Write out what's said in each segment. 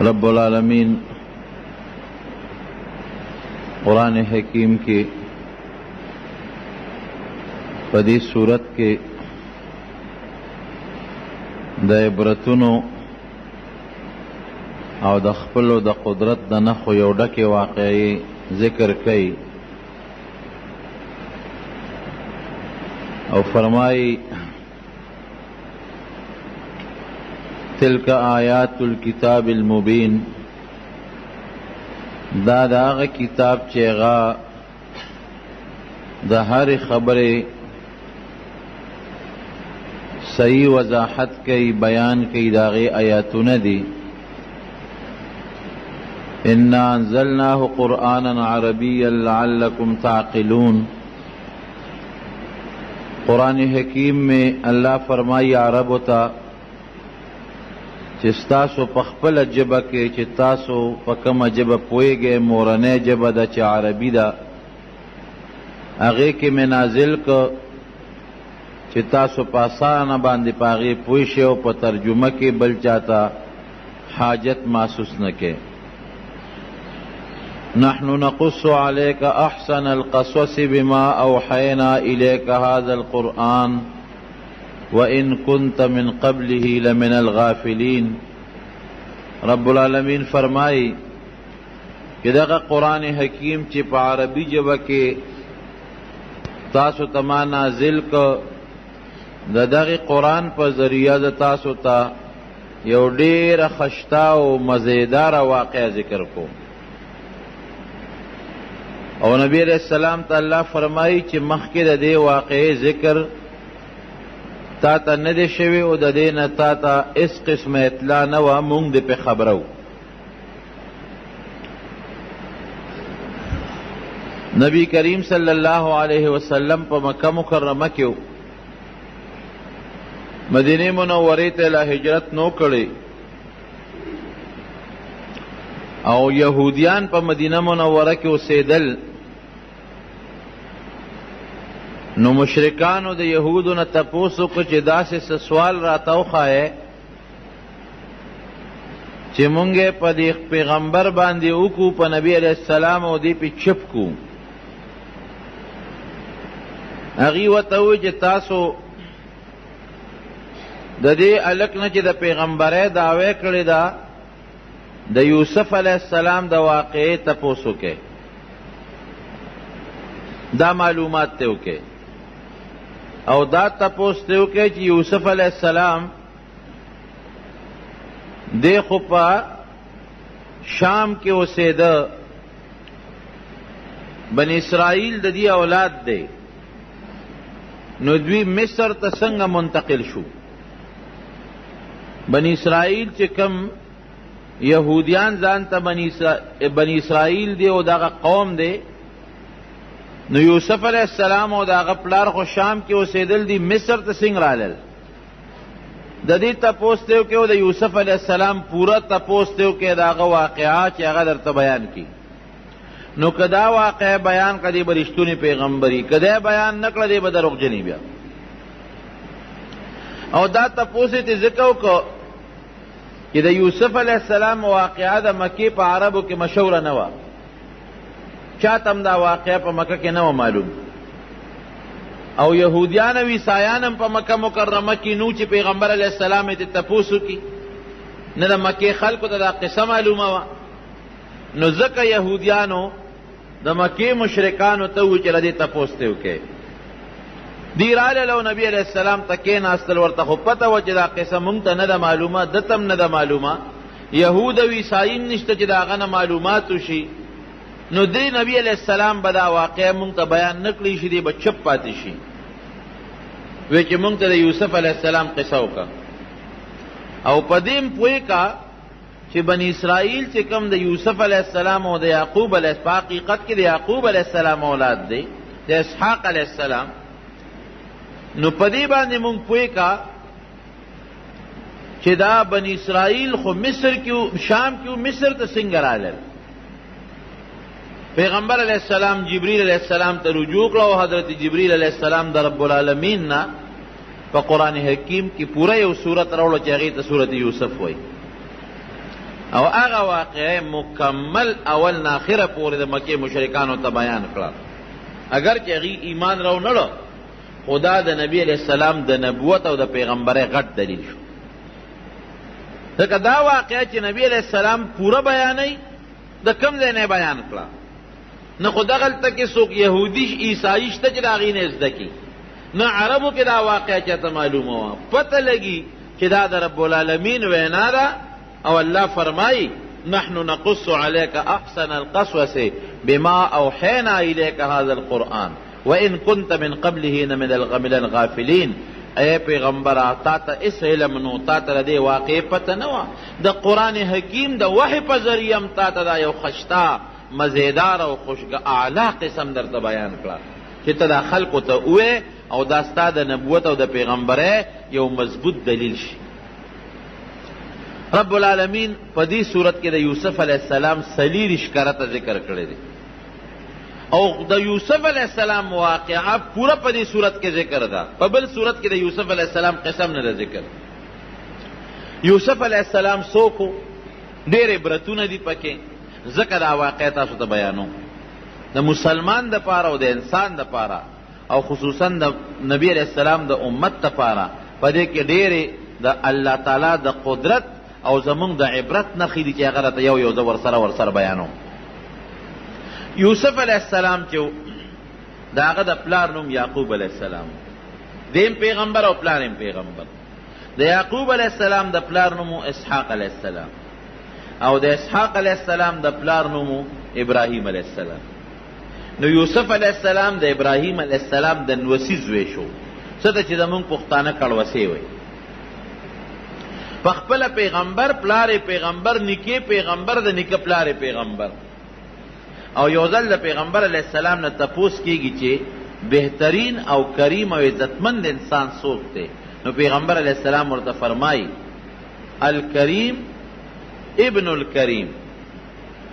رب العالمین قرآن حکیم کی پدی صورت کے د عبرتونو او د خپلو د قدرت د نښو یو ډکې واقعي ذکر کوي او فرمایي تلک آیات الکتاب المبین دا د هغه کتاب چې هغه د هرې خبرې صحیح وضاحت کوي بیان کوي د هغې آیاتونه دي انا انزلناه قرآنا عربیا لعلکم تعقلون قرآن حکیم میں اللہ فرمائی عرب ہوتا چې ستاسو په خپله ژبه کې چې تاسو په کومه ژبه پوهیږئ مورنۍ ژبه ده چې عربي ده هغې کې مې نازل که چې تاسو په اسانه باندې په هغې پوه شئ او په ترجمه کې بل چاته حاجت محسوس نه کړئ نحن نقص عليك احسن القصص بما اوحينا اليك هذا القرآن وان كنت من قبله لمن الغافلين رب العالمین فرمائی کہ دغه قرآن حکیم چې په عربی ژبه کې تاسو ته ما نازل که د دغه قرآن په ذریعه د تاسو ته یو ډېره خشته او مزیداره واقعه ذکر کو او نبی علیہ السلام ته الله فرمایي چې مخکې د دې واقعې ذکر تا ته نه دی شوی او د دې نه تا ته هېڅ قسمه اطلاع نه وه مونږ دې پې خبره وو نبی کریم صلی الله علیه وسلم په مکه مکرمه کې مدینه منورې ته لا هجرت نو کړی او یهودیان په مدینه منوره کې اوسېدل نو مشرکانو د یهودو نه تپوس وکړه چې داسې څه سوال راته وښایې چې مونږ یې په دې پیغمبر باندې وکړو په نبي علیه السلام او دې پې چپ کړو هغې ورته ووایي چې تاسو د دې هلک نه چې د پیغمبرۍ دعوی کړې ده د یوسف علیه السلام د واقعې تپوس وکړئ دا معلومات ته وکړئ او دا تپوس ته وکړئ چې یوسف علیه السلام دی خو په شام کې اوسېده بني اسرائیل د دې اولاد دی نو دوی مصر ته څنګه منتقل شو بني اسرائیل چې کم یهودیان ځان ته بني اسرائیل دی او دغه قوم دی نو یوسف علیہ السلام او دغه پلار خو شام کې اوسېدل دي مصر ته څنګه رالل د دې تپوس ته وکړئ او د یوسف علیہ السلام پوره تپوس ته وکړئ د هغه واقعات چې هغه درته بیان کړي نو که دا واقع بیان کړي به رښتونی پیغمبري که دی بیان نه کړه دی به دروغجني بیا او دا تپوس یې ځکه وکړه چې د یوسف علیہ السلام واقعه د مکې په عربو کې مشهوره نه وه چاته هم دا واقعه په مکه کې نه وه معلوم او یهودیان او عیسایان هم په مکه مکرمه کې نو چې پیغمبر علیه السلام یې تپوس وکړي نه د مکې خلکو ته دا قصه معلومه وه نو ځکه یهودیانو د مکې مشرکانو ته ووایي چې له دې تپوس ته وکړئ دی رالل او نبی علیہ السلام ته کېناستل ورته خو پته وه چې دا قصه مونږ ته نه ده معلومه ده ته هم نه ده معلومه یهود او عیسایین نشته چې د هغه نه معلومات وشي نو دی نبی علیہ السلام به دا واقعه مونږ ته بیان نه کړی شي دی به چپ پاتې شي وی چې مونږ ته د یوسف علیہ السلام قصه وکړه او په دې هم پوه کا چې بني اسرائیل چې کوم د یوسف علیہ السلام او د یعقوب علیہ السلام په حقیقت کې د یعقوب علیہ السلام اولاد دی د اسحاق علیہ السلام نو پدی باندې مونږ پوه کا چې دا بني اسرائیل خو مصر کیو شام کیو مصر ته څنګه رالل پیغمبر علیہ السلام جبریل علیہ السلام ته رجوع کړه او حضرت جبریل علیہ السلام د رب العالمین نه په قرآن حکیم کې پوره یو سورت راوړه چې هغې ته سورت یوسف وایي او هغه واقعه مکمل اول ناخره پورې د مکې مشرکانو ته بیان کړه. اگر چې هغوی ایمان راونړه خدا د نبی علیہ السلام د نبوت او د پیغمبرۍ غټ دلیل شو. ځکه دا واقعه چې نبی علیہ السلام پوره بیانوي د کوم ځای نه بیان کړه، نه خو دغلته کې څوک یهودي عیسایي شته چې د هغې نه زده کړي، نه عربو کې دا واقعه چاته معلومه وه. پته لګي چې دا د رب العالمین وینا ده او الله فرمایي نحن نقص عليك احسن القصص بما اوحينا اليك هذا القرآن وان كنت من قبله من الغافلين. اے پیغمبر تا ته اس علم نو، تا ته دې واقع پته نه وه، د قرآن حکیم د وحی په ذریعه هم تا ته دا یو خشتا مزیدار او خوشګه اعلی قسم درته بیان کړه چې ته دا خلقو ته ووایې او دا ستا د نبوت او د پیغمبرۍ یو مضبوط دلیل شي. رب العالمین په دې صورت کې د یوسف علیہ السلام څلېرویشت کرته ذکر کړی دی او د یوسف علیہ السلام واقعه پوره په دې صورت کې ذکر ده. په بل صورت کې د یوسف علیہ السلام قسم نه ده ذکر. یوسف علیہ السلام څوک و؟ ډېر عبرتونه دي پکې، ځکه دا واقعه تاسو ته بیانوم د مسلمان دپاره او د انسان دپاره او خصوصا د نبی علیہ السلام د امت دپاره په دې کې ډېرې د الله تعالی د قدرت او زمونږ د عبرت نښې دي چې هغه راته یو یو زه ورسره بیانوم. یوسف علیہ السلام چې د هغه د پلار نوم یعقوب علیہ السلام، دیم پیغمبر او پلار پیغمبر. د یعقوب علیہ السلام د پلار نوم اسحاق علیہ السلام او د اسحاق علیہ السلام د پلار نوم ابراهیم علیہ السلام. نو یوسف علیہ السلام د ابراهیم علیہ السلام د نوسی زوی شو، څه ته چې زمونږ پښتانه کړوسی وایي. پخپله پیغمبر، پلار پیغمبر، نیکه پیغمبر، د نیکه پلار پیغمبر. او یو ځل د پیغمبر علیہ السلام نه تپوس کیږي چې بهترین او کریم او عزتمند انسان څوک دی، نو پیغمبر علیہ السلام ورته فرمایي الکریم ابن الکریم،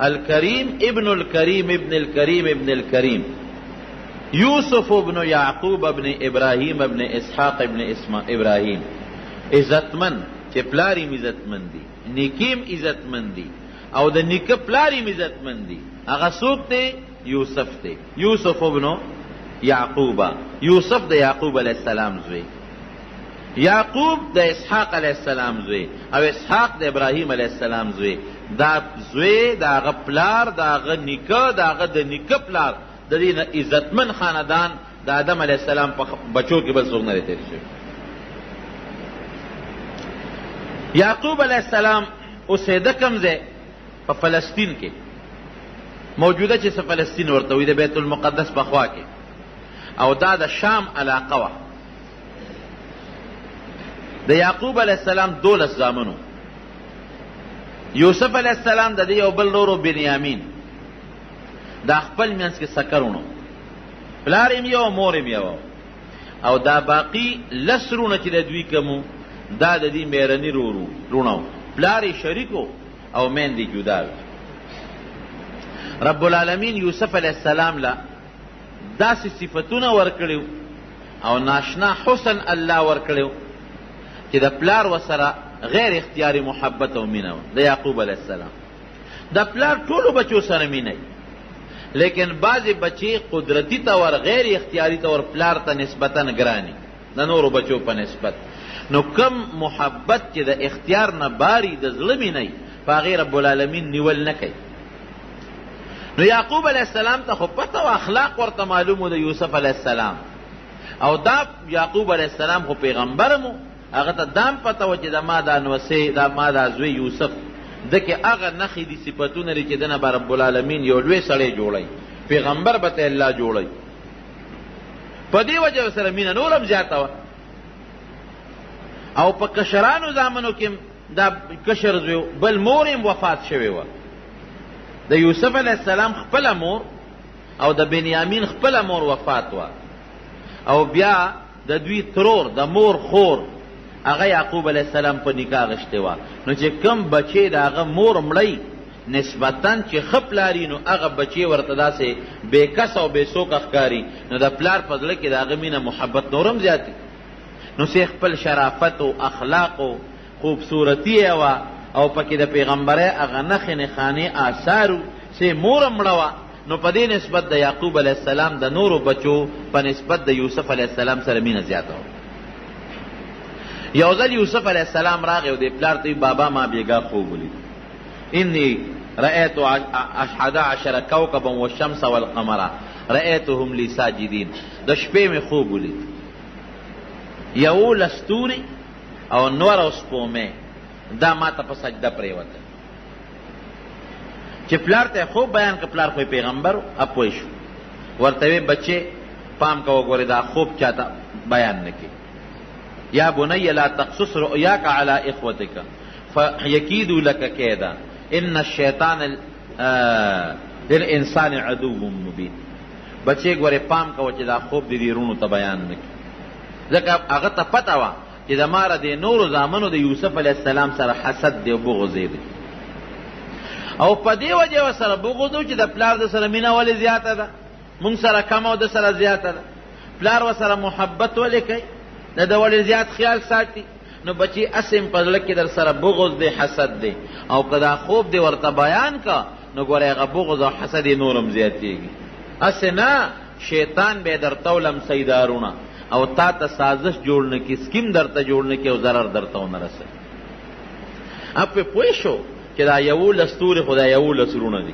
الکریم ابن الکریم ابن الکریم ابن الکریم، یوسف ابن یعقوب ابن ابراہیم ابن اسحاق ابن ابراہیم. عزتمند چې پلاریم عزتمند دی، نیکیم عزتمند دی او د نیکه پلاریم عزتمند دی. هغه څوک دی؟ یوسف دی. یوسف ابن یعقوب، یوسف د یعقوب علیہ السلام زوی، یعقوب د اسحاق علیہ السلام زوی او اسحاق د ابراهیم علیہ السلام زوی. دا زوی د هغه پلار، د هغه نیکه، د هغه د نیکه پلار، د دې نه عزتمن خاندان د آدم علیہ السلام په بچو کې بل څوک نه دی تېر شوی. یعقوب علیہ السلام اوسېده کوم ځای؟ په فلسطین کې، موجوده چې څه فلسطین ورته وي، د بیت المقدس په خوا کې، او دا د شام علاقه وه. د یعقوب علیہ السلام 12 زامنو. یوسف علیہ السلام د دې یو بل ورور بنیامین دا خپل منځ کې سکرونو، پلار یې یو مور یې یو، او دا باقي لسرونه چې د دوی کومو دا د دې میرني رونو، پلار یې شریکو او میندې جدا وي. رب العالمین یوسف علیہ السلام لا داسې صفتونه ورکړیو او ناشنا حسن الله ورکړیو چې د پلار وسره غیر اختیاري محبت او مینه د یعقوب علیہ السلام. د پلار ټولو بچو سره مینه، لیکن بعضې بچې قدرتی طور غیر اختیاري طور پلار ته نسبتا ګرانی د نورو بچو په نسبت. نو کم محبت چې د اختیار نه باری د زړه مینه په هغې رب العالمین نیول نه کوي. نو یعقوب علیہ السلام ته خو پته و اخلاق ورته معلوم د یوسف علیہ السلام، او دا یعقوب علیہ السلام خو پیغمبرمو، هغه ته دام پته و چې د ما دا نوسی، دا ما دا زوی یوسف دکې هغه نښې دي صفتونه لري چې دنه به رب العالمین یو لوی سړی جوړی، پیغمبر به ته الله جوړی. په دې وجه سره مینه نور هم زیاته وه. او په کشرانو زامنو کې دا کشر زوی بل مور یې وفات شوې وه. د یوسف علیہ السلام خپله مور او د بنیامین خپله مور وفات وه، او بیا د دوی ترور د مور خور هغه یعقوب علیہ السلام په نکاح غشتې وه. نو چې کم بچې د هغه مور مړی نسبتا چې ښه پلاري، نو هغه بچې ورته داسې بې کس او بې سوکه ښکاري، نو د پلار په زړه کې د هغه مینه محبت نورم زیاتي. نو سی خپل شرافت او اخلاق او خوبصورتی یې وه او پکې د پیغمبره هغه نښې نښانې آثارو چې مور مړه وه، نو په دې نسبت د یعقوب علیه السلام د نورو بچو په نسبت د یوسف علیه السلام سره مینه زیاته وه. یو ځل یوسف علیه السلام راغی او د پلار ته بابا ما بیګا خوب ولید، انی رأیت 11 کوكبا والشمس والقمر رأیتهم لی ساجدین. د شپې مې خوب ولید 11 ستوري او نور او سپومې دا ما ته په سجده پرېوته. چې پلار ته خوب بیان که پلار خو پیغمبر اپوی شو، ورته وی بچې پام کوه ګورې دا خوب چاته بیان نه کړي. یا بنی لا تقصص رؤیاک علی اخوتک فیکیدوا لک کیدا ان الشیطان للانسان عدو مبین. بچې ګورې پام کوه چې دا خوب دې رونو ته بیان نه کړي، ځکه هغه ته پته وه چې د ماره د نورو زامنو د یوسف علیه السلام سره حسد دی او بغض دی، او په دې وجه سره بغض و چې د پلار د سره مینه ولې زیاته ده، مونږ سره کم او د سره زیاته ده. پلار و سره محبت ولې کوي، د ده ولې زیات خیال ساتي. نو بچی اسم په زړه کې در سره بغض دی، حسد دی، او که دا خوب دی ورته بیان کا نو ګوره هغه بغض او حسد یې نورم زیاتېږي. اسې نه شیطان به درته ولم سیدارونه او تا ته سازش جوړ نه کړي، سکیم درته جوړ نه کړي او ضرر درته ونه رسوي. اب پې پوه شو چې دا 11 ستوري خو دا 11 رونه دي،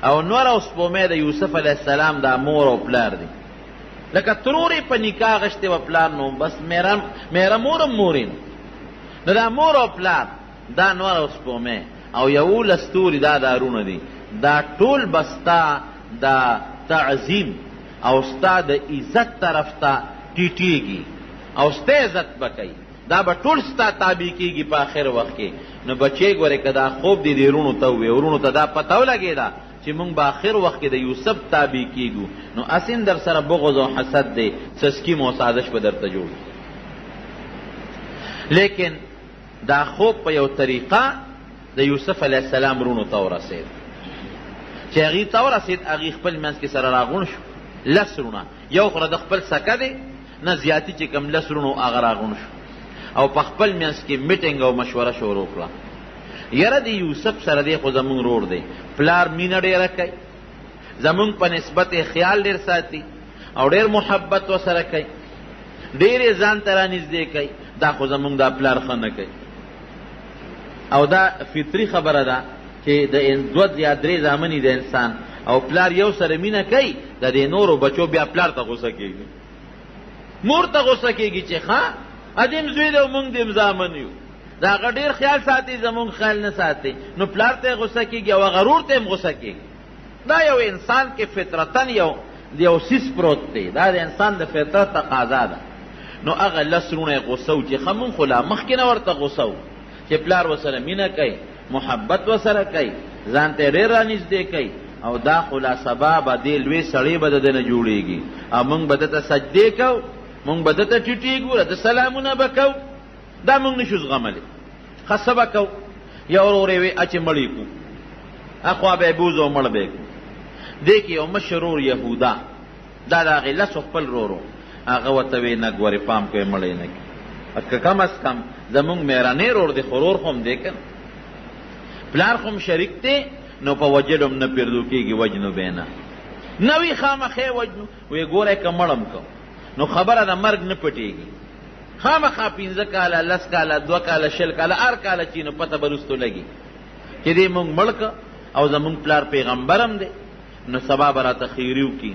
او نور او سپومې د یوسف علیه السلام دا مور او پلار دي. لکه ترورې په نکاح غشتې و پلار نو بس میره مورم مورین، نو دا مور او پلار دا نور او سپومې او 11 ستوري دا دارونه دي، دا ټول بستا دا تعظیم او ستا د عزت طرف ته ټیټېږي او ستا عزت به کوي، دا به ټول ستا تابع کېږي په آخر وخت کې. نو بچې ګورې که دا خوب دې د رونو ته ووې، ورونو ته دا پته ولګېده چې موږ به آخر وخت کې د یوسف تابع کېږو، نو اسین در سره بغض او حسد دی، سسکیم او سازش به درته جوړ. لیکن دا خوب په یو طریقه د یوسف علیه السلام رونو ته ورسېد، چې هغې ته ورسېد هغې خپل منځ کې سره راغونډ شو 10 رونه، یو خو د خپل سکه دی نه زیاتی چې کوم 10 رونو هغه راغونډ شو او په خپل منځ کې میټینګ او مشوره شروع کړه. یاره د یوسف سره دی خو زمونږ رور دی، پلار مینه ډېره کوي، زمونږ په نسبت خیال ډېر ساتي او ډېر محبت ورسره کوي، ډېر یې ځان ته رانږدې کوي، دا خو زمونږ دا پلار ښه نه کوي. او دا فطري خبره ده چې د 2 یا 3 زامنې د انسان او پلار یو سره مینه کوي، د دې نورو بچو بیا پلار ته غوسه کېږي، مور ته غوسه کېږي چې ښه ادم زوی دی او موږ دې زامن یو، دا هغه ډېر خیال ساتي زمونږ خیال نه ساتي، نو پلار ته غوسه کېږي او غرور ته هم غوسه کېږي. دا یو انسان کې فطرتن یو سیس پروت دی، دا د انسان د فطرت تقاضا ده. نو هغه 10 رونه غوسه و چې ښه مونږ خو لا مخکې نه ورته غوسه و چې پلار ورسره مینه کوي، محبت ورسره کوي، ځان ته ډېر رانږدې کوي، او دا خو لا سبا به دې لوی سړی به د ده نه جوړېږي، او مونږ به ده ته سجدې کوو، مونږ به ده ته ټیټېږو، د سلامونه به کوو، دا مونږ نشو زغملی. ښه څه به کوو، یو ورور یې وی اچې مړی کړو، اخوا به یې بوځو او مړ به یې کړو. دې کې یو مشر ورور یهودا، دا د هغې 10 خپل ورور، هغه ورته وی نه ګورې پام کوې مړی نه کړي، که کم از کم زمونږ مېرنی ورور دی خو ورور خو هم دی که پلار خو هم شریک دی، نو په وجلو هم نه پیردو کېږي، وجنو به نه نه وي خامخې وجنو. وی ګوری که مړم کو نو خبره د مرګ نه پټېږي، خامخا 15 کاله 10 کاله 2 کاله 20 کاله هر کاله چې نو پته به رستو لګي چې دې مونږ مړ که او زمونږ پلار پیغمبر هم دی، نو سبا به راته خیري وکړي،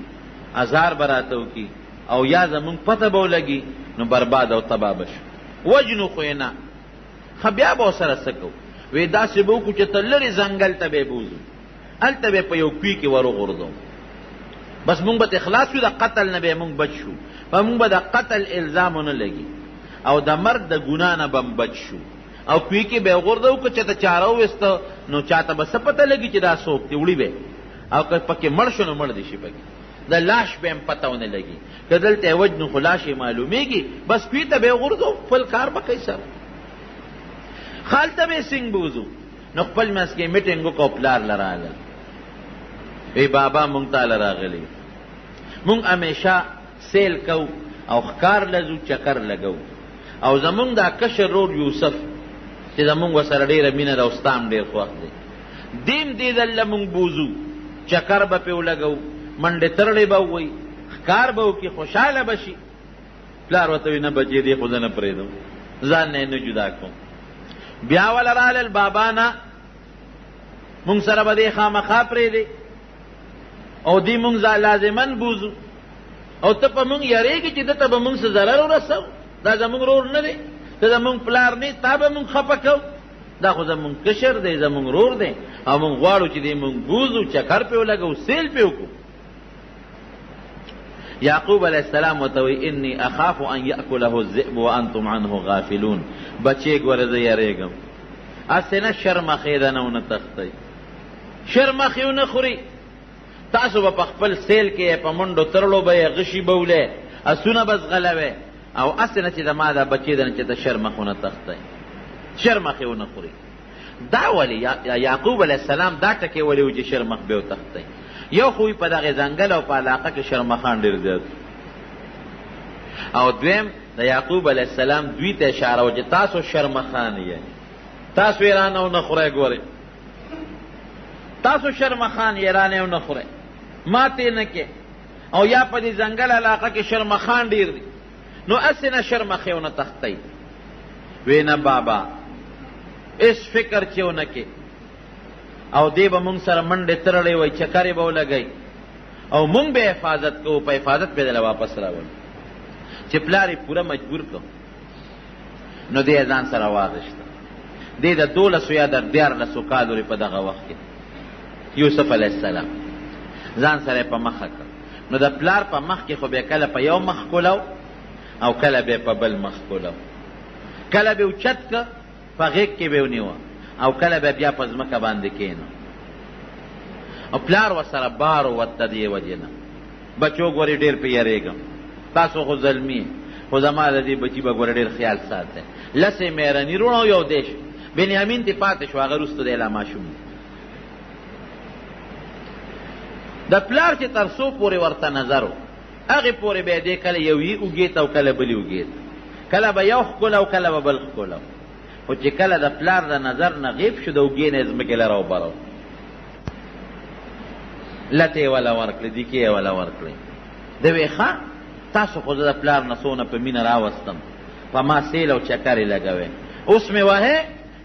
ازار به راته وکړي، او یا زمونږ پته به ولګي نو برباد او تباه به شو. وجنو خو یې نه، ښه بیا به ورسره څه کوو؟ وی داسې به وکړو چې ته لرې ځنګل ته به یې بوځو، هلته به یې په یو کوي کې ور وغورځو، بس مونږ به اخلاص شو، د قتل نه به یې مونږ بچ شو، په مونږ به د قتل الزام ونه لګي، او د مرګ د ګناه نه به هم بچ شو، او کوي کې به یې وغورځو که چاته چاره وویسته نو چاته به څه پته لګي چې دا څوک دی، وړي به، او که پکې مړ شو نو مړ دي شي، پکې د لاش به هم پته ونه لګي، که دلته یې وجنو خو لاش یې معلومېږي، بس کوي ته به یې وغورځو، خپل کار به کوي سره. خالته به سنگ بوزو، نو خپل منځ کې میټینګ وکړو، پلار لراله وی بابا مونږ ته راغلی، مونږ همیشه سیل کو او ښکار لزو چکر لګو، او زمونږ دا کشر رور یوسف چې زمونږ ورسره ډېره مینه ده او ستا هم ډېر خوښ دی. دیم دې ځل مونږ بوځو، چکر به پې ولګو، منډې ترړې به ووایي، ښکار به وکړي، خوشحاله به شي. پلار ورته وایي نه بچې دې خو زه نه پرېږدم، ځان نه یې نه جدا کوم. بیا وله رالل بابا نه، مونږ سره به دې خامخا پرېږدې او دې مونږ لازمن بوځو او ته په مونږ یارېږې چې ده ته به مونږ څه ضرر ورسو. دا زمونږ رور نه دی، ته زمونږ پلار نه، تا به مونږ خفه کوو. دا خو زمونږ کشر دی، زمونږ رور دی او مونږ غواړو چې دې مونږ بوځو، چکر پې ولګو، سیل پې وکړو. یعقوب علیہ السلام ورته وایي انی اخاف ان یأکله الذئب وانتم عنه غافلون. بچې ګوره زه یارېږم، هسې نه شرمخې ده نه ونه تښتئ، شرمخې ونه خوري. تاسو به په خپل سیل کې په منډو ترړو به یې غشي به ولې، اسونه به ځغلوئ او هسې نه چې زما دا بچې ده نه چې ته شرمخ ونه تښتئ، شرمخې ونه خوري. دا ولې یعقوب علیہ السلام دا ټکې ولې و چې شرمخ به وتښتئ؟ یو خو په دغه ځنګل او په علاقه کې شرمخان ډېر زیات، او دویم د یعقوب علیہ السلام دوی ته اشاره و چې تاسو شرمخان یې، تاسو یې رانه ونه خورئ. ګورئ تاسو شرمخان یې رانه ونه خورئ، ماتې نه کې. او یا په دې ځنګل علاقه کې شرمخان ډېر دي، نو هسې نه شرمخې ونه تښتئ. وی نه بابا هېڅ فکر چې ونه کې، او دی به مونږ سره منډې ترړې وای، چکرې به ولګئ او مونږ به حفاظت کوو، په حفاظت به دله واپس راولو. چې پلار یې پوره مجبور کړو نو دی یې ځان سره واغېسته. دی د 12 یا د 14 کالو په دغه وخت کې یوسف علیه السلام ځان سره یې په مخه کړ. نو د پلار په مخ کې خو به کله په یو مخ کولو او کله به په بل مخ کولو، کله به اوچت که په غیږ کې به ونیوه او کله به بیا په ځمکه باندې کېنو. او پلار ورسره بار وته دې وجې نه، بچو ګورې ډېر پې یارېږم، تاسو خو زلمي، خو زما د دې بچي به ګوره ډېر خیال ساتئ. 10 مېرني وروڼه او 1 دیش بنیامین دې پاتې شو، هغه وروسته دی لا ماشوم. د پلار چې تر څو پورې ورته نظر و هغې پورې به یې کله یو یې اوږې ته او کله بلې اوږې ته، کله به یو ښکله او کله به بل ښکله. خو چې کله د پلار د نظر نه غیب شو د اوږې نه یې ځمکې له راوبرو، لتې یې وله ورکړې، دیکې یې وله ورکړې. ده وی ښه تاسو خو زه د پلار نه څونه په مینه راوستم، په ما سیل او چکر یې لګوئ، اوس مې وهې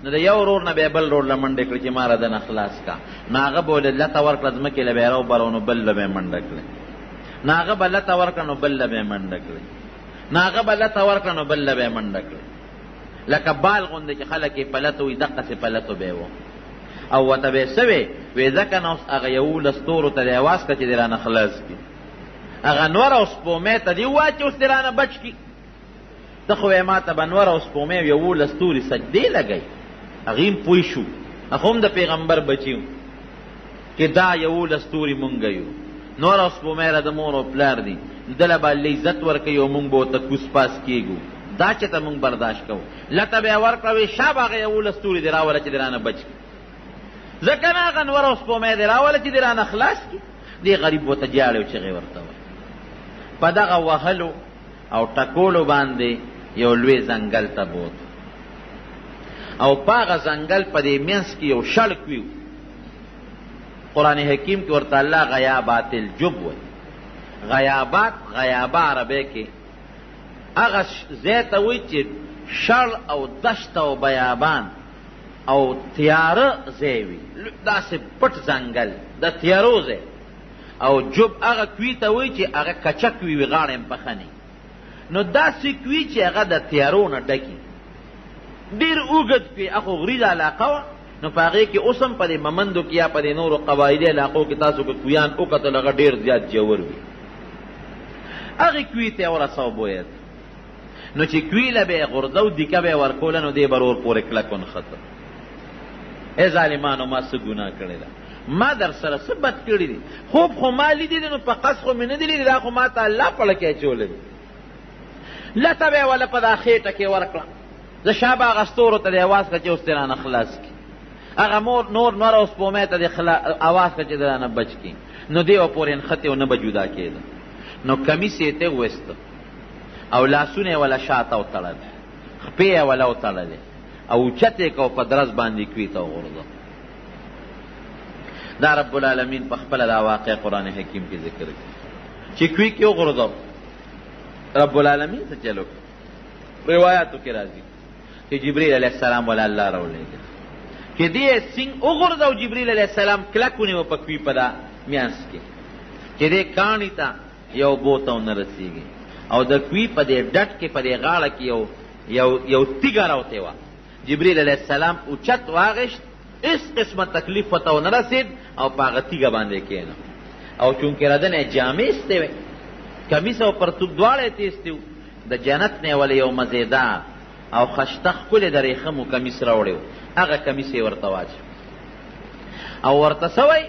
نو د یو ورور نه به یې بل ورور له منډې کړې چې ما را دنه خلاص کا. نو هغه به ولې لته ورکړه ځمکې له به یې راوبرو نو بل له به یې منډه کړې، نو هغه به لته ورکړه نو بل له به یې منډه کړې، نو هغه به لته ورکړه نو بل له به یې منډه کړې. لکه بال غوندې چې خلک یې پلته وي دقسې پلتو به یې و. او ورته به یې څه وې؟ وی ځکه نو اوس هغه 11 ستورو ته دې اواز کړه چې دې رانه خلاص کړي، هغه نور او سپومې ته دې ووایه چې اوس دې رانه بچ کړي. ته خو یې ما ته به نور او سپومې 11 ستوري سجدې لګئ. هغې هم پوه شو، هغه هم د پیغمبر بچي و چې دا 11 ستوري مونږ یو، نور او سپومې را د مور او پلار دي، دله به الله عزت ورکوي او مونږ به ورته کوس پاس کېږو. دا چې ته مونږ برداشت کوو. لته به یې ورکړه وی شاب هغه 11 ستوري دې راوله چې دې رانه بچ کړي، ځکه نه هغه نور او سپومې دې راوله چې دې رانه خلاص کړي. دې غریب ورته جاړې او چغې ورته وایي. په دغه وهلو او ټکولو باندې یو لوی ځنګل ته بوت، او په هغه ځنګل په دې منځ کې یو شړک وي. قرآن حکیم کې ورته الله غیابات الجب وایي. غیابات غیابه عربی کې هغه ځای ته وایي چې شړ او دشت او بیابان او تیاره ځای وي، داسې پټ ځنګل د تیارو ځای. او جب هغه کوي ته وایي چې هغه کچک وي غاړه یې پخني. نو داسې کوي چې هغه د تیارو نه ډکي، ډېر اوږد کوي. هغه غریزه علاقه وه، نو په هغې کې اوس هم په دې ممندو کې یا په دې نورو قبایلي علاقو کې تاسو که کویان وکتل هغه ډېر زیات جوور وي. هغې کوي ته یې ورسو بوید، نو چې کوي له به یې غورځو دیکه به یې ورکوله، نو دې به ور پورې کلک ونښته. ای ظالمانو ما څه ګناه کړې ده، ما در سره څه بد کړي دي، خوب خو ما لیدي دي، نو په قصد خو مې نه دي لیدي، دا خو ما ته الله پړکې اچولی دي. لته به یې وله په دا خېټه کې ورکړه، زه شابه هغه ستورو ته دې اواز کړه چې اوس دې رانه خلاص کړي، هغه نور نور او سپومې ته دې اواز کړه چې دې رانه بچ کړي. نو دې به پورې نښتې او نه به جدا کېده. نو کمیس یې ته وویسته او لاسونه یې وله شاته وتړل، خپې یې وله وتړلې، او چته کو په درز باندې کوي ته وغورځو. دا رب العالمین په خپل دا واقع قرآن حکیم کې ذکر کوي چې کوي کې وغورځو. رب العالمین څه چلو روایتو کې راځي چې جبرئیل علیه السلام ولا الله راولېږي چې دې سنگ وغورځو. جبرئیل علیه السلام کلکونه و پکوي په دا میانس کې چې دې کاڼي ته یو بوته ونه رسېږي او د کوي په دې ډټ کې په دې غاړه کې یو تیږه راوتې وه. جبرئیل علیه السلام اوچت واغشت، اس قسمه تکلیف ورته ونه رسېد او په هغه تیږه باندې کېنه. او چونکې ردنې جامې ایستې وې، کمیس او پرتوب دواړه یې تیستې وو، د جنت نه ولې یو مزېدار او خشته ښکلې د ریخمو کمیس راوړی و، هغه کمیس یې ورته واچو او ورته څه وی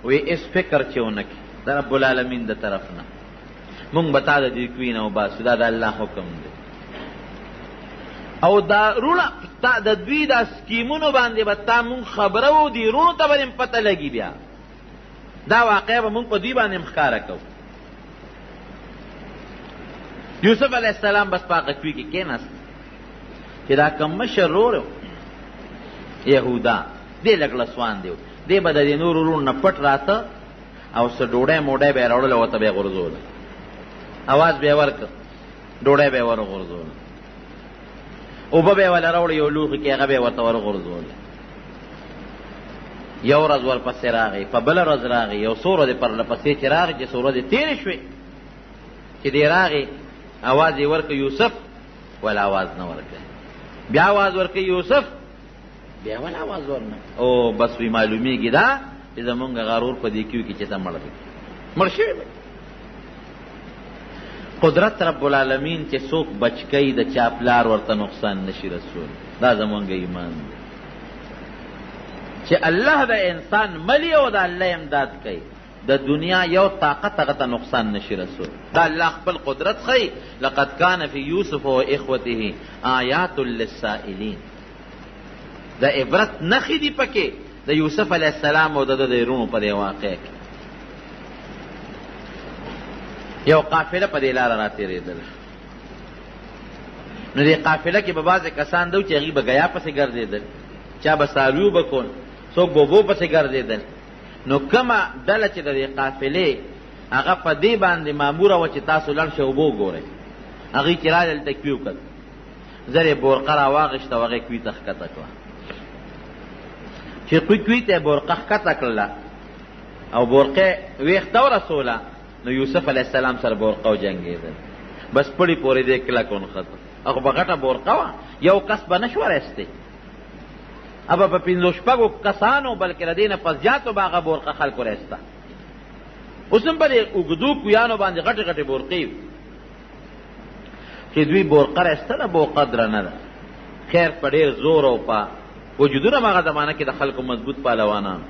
وی اس فکر چې ونه کړي د رب العالمین د طرف نه مونږ به تا د دې کوي نه وباسو، دا د الله حکم دی. او دا رونه تا د دوی دا سکیمونو باندې به تا مونږ خبره وو، دې رونو ته به دې پته لګي. بیا دا واقع به مونږ په دوی باندې ښکاره کوو. یوسف علیه السلام بس په هغه کوي کې کېناست چې دا کم مشر ورور یهودا دې لږ لسوان دی، دې به د دې نورو وروڼو نه پټ راته او څه ډوډۍ موډۍ به یې راوړله ورته به یې غورځوله، اواز به یې ورکړ، ډوډۍ به یې ورغورځوله، اوبه به یې وله راوړه یو لوښي کې هغه به یې ورته ورغورځوله. یو ورځ ورپسې راغی، په بله ورځ راغی، یو څو ورځې پرله پسې چې راغی چې څو ورځې تېرې شوې چې دی راغی اواز یې ورکړ یوسف، ولا اواز نه ورکړ. بیا اواز ورکړ یوسف، بیا ولا اواز ورنه. او بس وی معلومیږي دا چې زمونږ غرور په دې کیو کې چې ته مړ شوی دی. قدرت رب العالمین چې څوک بچ کوي د چا پلار ورته نقصان نشي رسول، دا زمونږ ایمان دی چې الله د انسان ملی او د الله امداد کوي، د دنیا یو طاقت هغه ته نقصان نشي رسول. دا الله خپل قدرت ښیي. لقد کان فی یوسف و اخوته آیات للسائلین، د عبرت نښې دي پکې د یوسف علیه السلام او د ده د وروڼو په دې واقع کې. یو قافله په دې لاره راتېرېدله، نو دې قافله کې به بعضې کسان دو چې هغوی به ګیا پسې ګرځېدل، چا به څارویو به کول، څوک به اوبو پسې ګرځېدل. نو کومه ډله چې د دې قافلې هغه په دې باندې ماموره وه چې تاسو لړ شئ اوبه وګورئ، هغوی چې راغلل هلته کوي وکړل، زر یې بورقه راواغېسته او هغه یې کوي ته ښکته کړه. چې کوي ته یې بورقه ښکته کړله او بورقه ویښته ورسوله، نو یوسف علیه السلام سره بورقه وجنګېدل، بس پړي پورې دې کلک ونښته. هغه به غټه بورقه وه، یو کس به نه شوه رایستی، ابا په پنځو شپږو کسانو بلکې د دې نه پس زیاتو به هغه بورقه خلکو رایسته. اوس هم په دې اوږدو کویانو باندې غټې غټې بورقې وي چې دوی بورقه رایستله به قدره نه ده. خیر په ډېر زور او په وجودونه هم هغه زمانه کې د خلکو مضبوط پهلوانان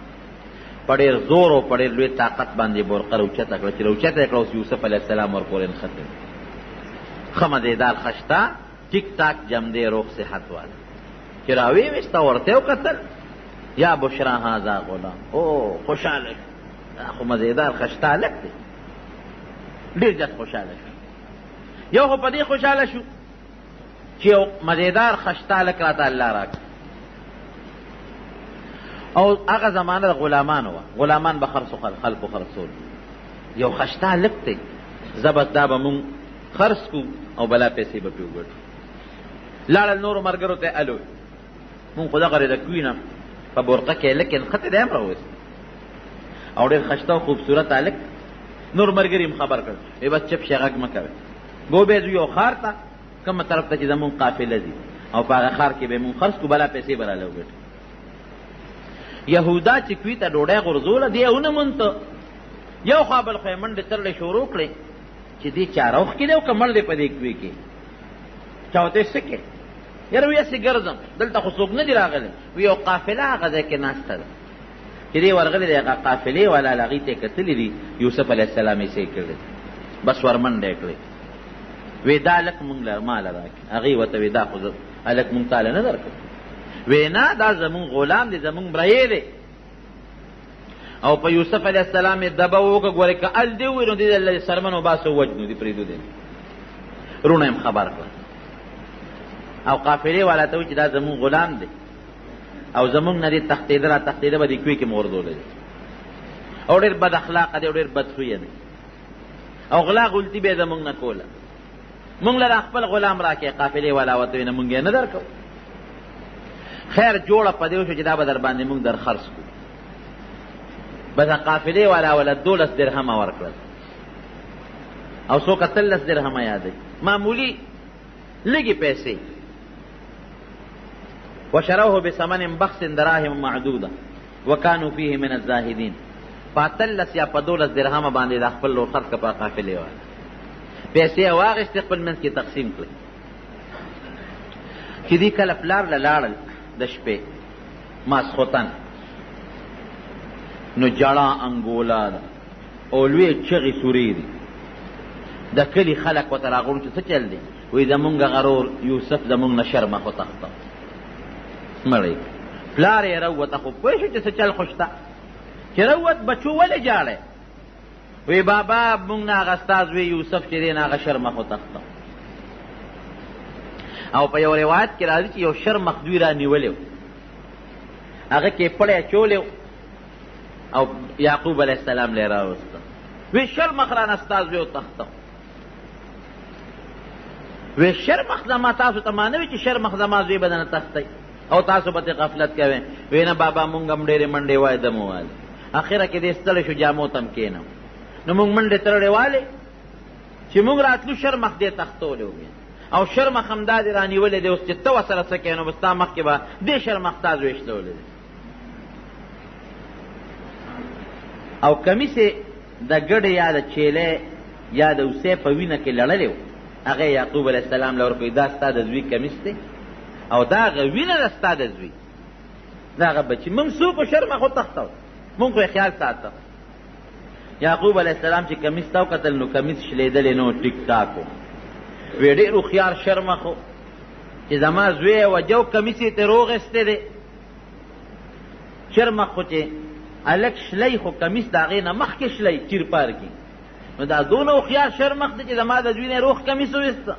په ډېر زور او په ډېر لوی طاقت باندې بورقه راوچته کړه. چې راوچته یې کړه اوس یوسف علیه السلام ورپورې نښتې، ښه مزېدار خشته ټیک ټاک جمدې روغ صحت والا چې راویې ویسته ورته یې وکتل، یا بشرا هذا غلام، او خوشحاله شو، دا خو مزېدار خشته هلک دی، ډېر زیات خوشحاله شو. یو خو په دې خوشحاله شو چې یو مزېدار خشته هلک راته الله راکړي. او هغه زمانه د غلامانو وه، غلامان به خلکو خرڅول، یو خشته هلک دی، زبس دا به مونږ خرڅ کړو او بلا پیسې به پرې وګټو. لاړل نورو ملګرو ته الو مونږ خو دغه د کوي نه په بورقه کې هلک نښتې دی هم راوویست او ډېر خشته او خوبصورت هلک. نور ملګري هم خبر کړ، وی بس چپ شئ غږ مه کوئ، ګو به ځو یو ښار ته کومه طرف ته چې زمونږ قافله ځي او په هغه ښار کې به مونږ خرڅ کړو، بلا پیسې به راله وګټو. یهودا چې کوي ته ډوډۍ غورځوله، دی یې ونه منته، یو خوا بل خوا یې منډې ترلې شروع کړې چې دې چا روغ کې دی او که مړ دی په دې کوي کې. چا ورته څه کې؟ یاره وی هسې ګرځم، دلته خو څوک نه دي راغلی. وی یو قافله هغه ځای کې ناسته ده چې دې ورغلې دی، هغه قافلې والا هغې ته یې کتلي دي، یوسف علیه السلام یې څه کړی، بس ورمنډه یې کړې. وی دا هلک مونږ له ماله راکړي. هغې ورته وی دا خو هلک مونږ تاله نه درکړو. وی نه دا زمونږ غلام دی، زمونږ برایې دی. او په یوسف علیه السلام یې دبه وکړه، ګورې که ال دې ووایي نو دې د سرمن وباسو وجنو دې پرېږدو دی. رونه یې خبر کړه او قافلې والا ته وایي چې دا زمونږ غلام دی او زمونږ نه دې تښتېده را تښتېده به دې کوې کې مې غورځولی دی او ډېر بد اخلاقه دی او ډېر بد خویه دی او غلا غلطي به یې زمونږ نه کوله مونږ له خپل غلام را کې قافلې والا ورته وایي نه مونږ یې نه در کوو خیر جوړه په دې وشوه چې دا به در باندې مونږ در خرڅ کړو بس قافلې والا وله 12 درهمه ورکړل او څوک 13 درهمه یادوي معمولي لږې پیسې وشروه بثمن بخس دراهم معدوده وکانو فیه من الزاهدین په 13 یا په 12 درهمه باندې د خپل لور خرڅ کړه په قافلې والا پیسې یې واخېستې خپل منځ کې تقسیم کړې چې دې کله پلار له لاړل د شپې ماسخوتن نو جړه انګولا ده او لوی چغې سورې دي د کلي خلک ورته راغونډ چې څه چل دی وایي زمونږ غرور یوسف زمونږ نه شرمخ وتښته مړی پلار یې راووته خو پوه شو چې څه چل خو شته چې راووت بچو ولې جاړی وی بابا مونږ نه هغه استاذ وی یوسف چې دی نه هغه شرمخ وتښته او په یو روایت کې راځي چې یو شرمخ دوی را نیولی و هغه کې پړی اچولی او یعقوب علیه السلام لی راوسته وی شرمخ رانه استاذ وی وتښته وی شرمخ زما تاسو ته ما نه وي چې شرمخ زما زوی به نه تښتی او تاسو به غفلت کوئ وی نه بابا مونږ هم ډېرې منډې وایي دم ووالې اخره کې دې ستړی شو جامو ته هم کېنم نو مونږ منډې ترړې والې چې مونږ راتلو شرمخ دې تښتولی و او شرمخ هم دا دې رانیولی دی اوس چې ته ورسره څه کوې نو به ستا مخکې به دې شرمخ تا زویشتولی دی او کمیس د ګډې یا د چیلې یا د اوسې په وینه کې لړلی و هغه یعقوب علیه السلام له ورکوي دا ستا د زوی کمیس دی او دا هغه وینه ده ستا د زوی دا هغه بچي مونږ څوک و شرمخ وتښتو مونږ خو یې خیال ساته یعقوب علیه السلام چې کمیس ته وکتل نو کمیس شلېدلی نه و ټیک ټاک و وی ډېر هوښیار شرمخ و چې زما زوی یې وجه و کمیس یې ترې روغېستی دی شرمخ خو چې هلک شلی خو کمیس د هغې نه مخکې شلی چیر پار کي نو دا دونه هوښیار شرمخ دی چې زما د زوی نه روغ کمیس وویسته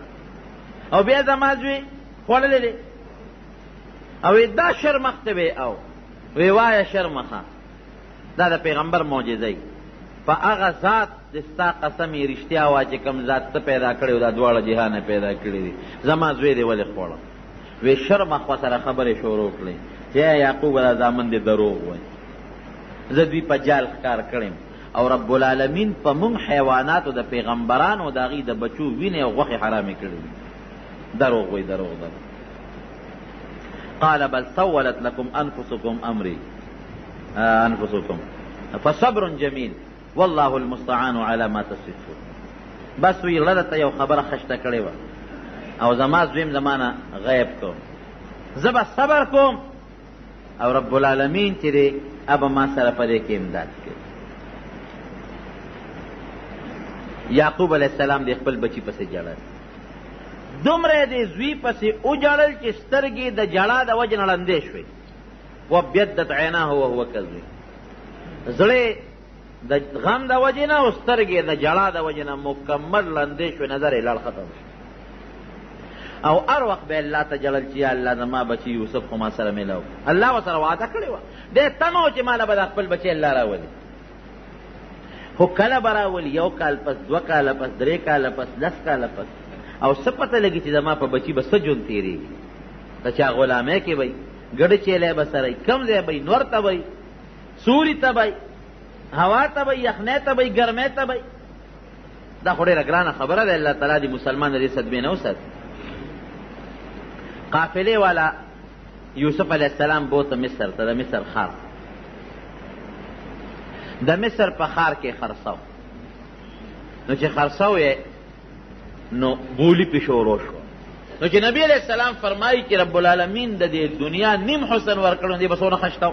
او بیا زما زوی خوړلی دی او دا شرمخ ته وی او وی وایه شرمخه دا د پیغمبر معجزه په هغه ذات د ستا قسم یې رښتیا وایه چې کوم ذات ته پیدا کړی و دا دواړه جهانه پیدا کړي دي زما زوی دی ولې خوړه وی شرمخ ورسره خبرې شروع کړې چې یعقوب دا زامن دی دروغ وایي زه دوی په جال ښکار کړیم او رب العالمین په مونږ حیواناتو د پیغمبرانو د هغې د بچو وینې او غوښې حرامې کړي دي دروغ وایي دروغ قال بل سولت لكم انفسكم امري انفسكم فصبر جميل والله المستعان على ما تصفون بس وی لرته یو خبره خشته کړې وه او زما زویم زمانه غیب کوم زه به صبر کوم او رب العالمین چې دی ابه ما سره په دې کې امداد کوي یعقوب علیه السلام د خپل بچي پسې جړل دومره د زوی پسې وجړل چې سترګې د جړا د وجې نه ړندې شوې وابیضت عیناه وهو کظیم زړې د غم د وجې نه او سترګې د جړا د وجې نه مکمل ړندې شوې نظر یې لړ ختم شو او هر وخت به الله ته جړل چې یا الله زما بچي یوسف خو ما سره میلاو الله ورسره وعده کړې وه دی تمه و چې ما له به د خپل بچی الله راولي خو کله به راولي یو کال پس 2 کاله پس 3 کاله پس 10 کاله پس او څه پته لګي چې زما په بچي به څه ژوند تېرېږي د چا غلامۍ کې به ګډه چیلی به سره کم ځای به نور ته به سوري ته به هوا ته به یخنۍ ته به ګرمۍ ته به دا خو ډېره ګرانه خبره ده الله تعالی دې مسلمان د دې صدمې نه وساتي قافلې والا یوسف علیه السلام بوته مصر ته د مصر ښار د مصر په ښار کې خرڅو نو چې خرڅو یې نو بولی پې شروع شو نو چې نبی علیہ السلام فرمایي چې رب العالمین د دې دنیا نیم حسن ورکړو دی به څونه خشته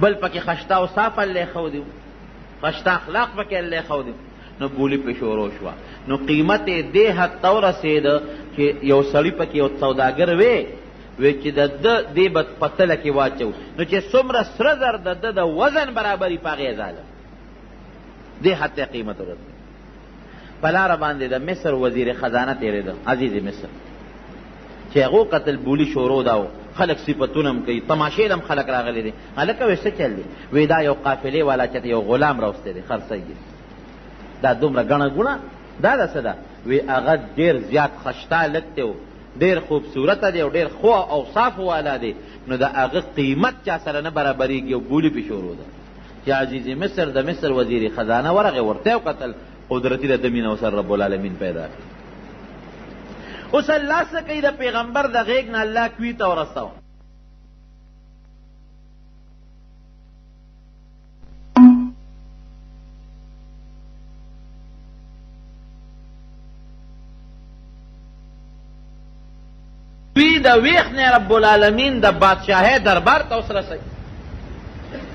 بل پکې خشته او صاف الله ښودي خشته اخلاق پکې الله ښودي نو بولی پې شروع شوه نو قیمت یې دې حد ته ورسېده چې یو سړي پکې یو سوداګر وی چې د ده دې به په تله کې واچو نو چې څومره سره زر د ده د وزن برابري په هغې ځاله دې حد ته قیمت ورسېده په لاره باندې د مصر وزیر خزانه تېرېده عزیز مصر چې هغو قتل بولی شروع دا و خلک صفتونه هم کوي تماشې هم خلک راغلی دي هلکه وایي څه چل دی وایي دا یو قافلې والا چېرته یو غلام راوستی دی خرڅی دی دا دومره ګڼه ګوڼه دا ده څه ده وی هغه ډېر زیات خشتا لک دی ډېر خوبصورته دی او ډېر خو اوصاف والا دی نو د هغه قیمت چا سره نه برابرېږي او بولي پې شروع ده چې عزیز مصر د مصر وزیر خزانه ورغې ورته یې وکتل قدرتي د مینه ورسره رب العالمین پیدا کړي اوس الله څه کوي د پیغمبر د غیږ نه الله کوي ته ورسو دوی د ویښ نه رب العالمین د بادشاهۍ دربار ته اوس رسوي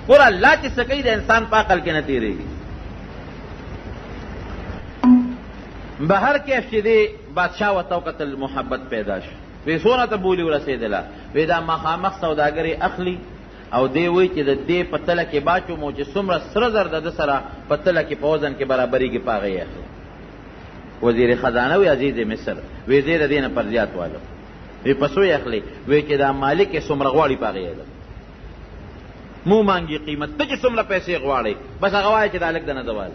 ګوره الله چې څه کوي د انسان په عقل کې نه تېرېږي بهر کیف چې دی بادشاه ورته وکتل محبت پیدا شو وی څونه ته بولي ورسېدله وی دا مخامخ سوداګرې اخلي او دی وایي چې د دې په تله کې باچومو چې څومره سره زر د ده سره په تله کې په وزن کې برابرېږي په هغه یې اخلي وزیر خزانه وی عزیز مصر وی زه د دې نه پر زیات والو وی په څو یې اخلي وی چې دا مالک یې څومره غواړي په هغه یې ده مو مانګي قیمت ته چې څومره پیسې غواړئ بس هغه وایي چې دا هلک د نه زوال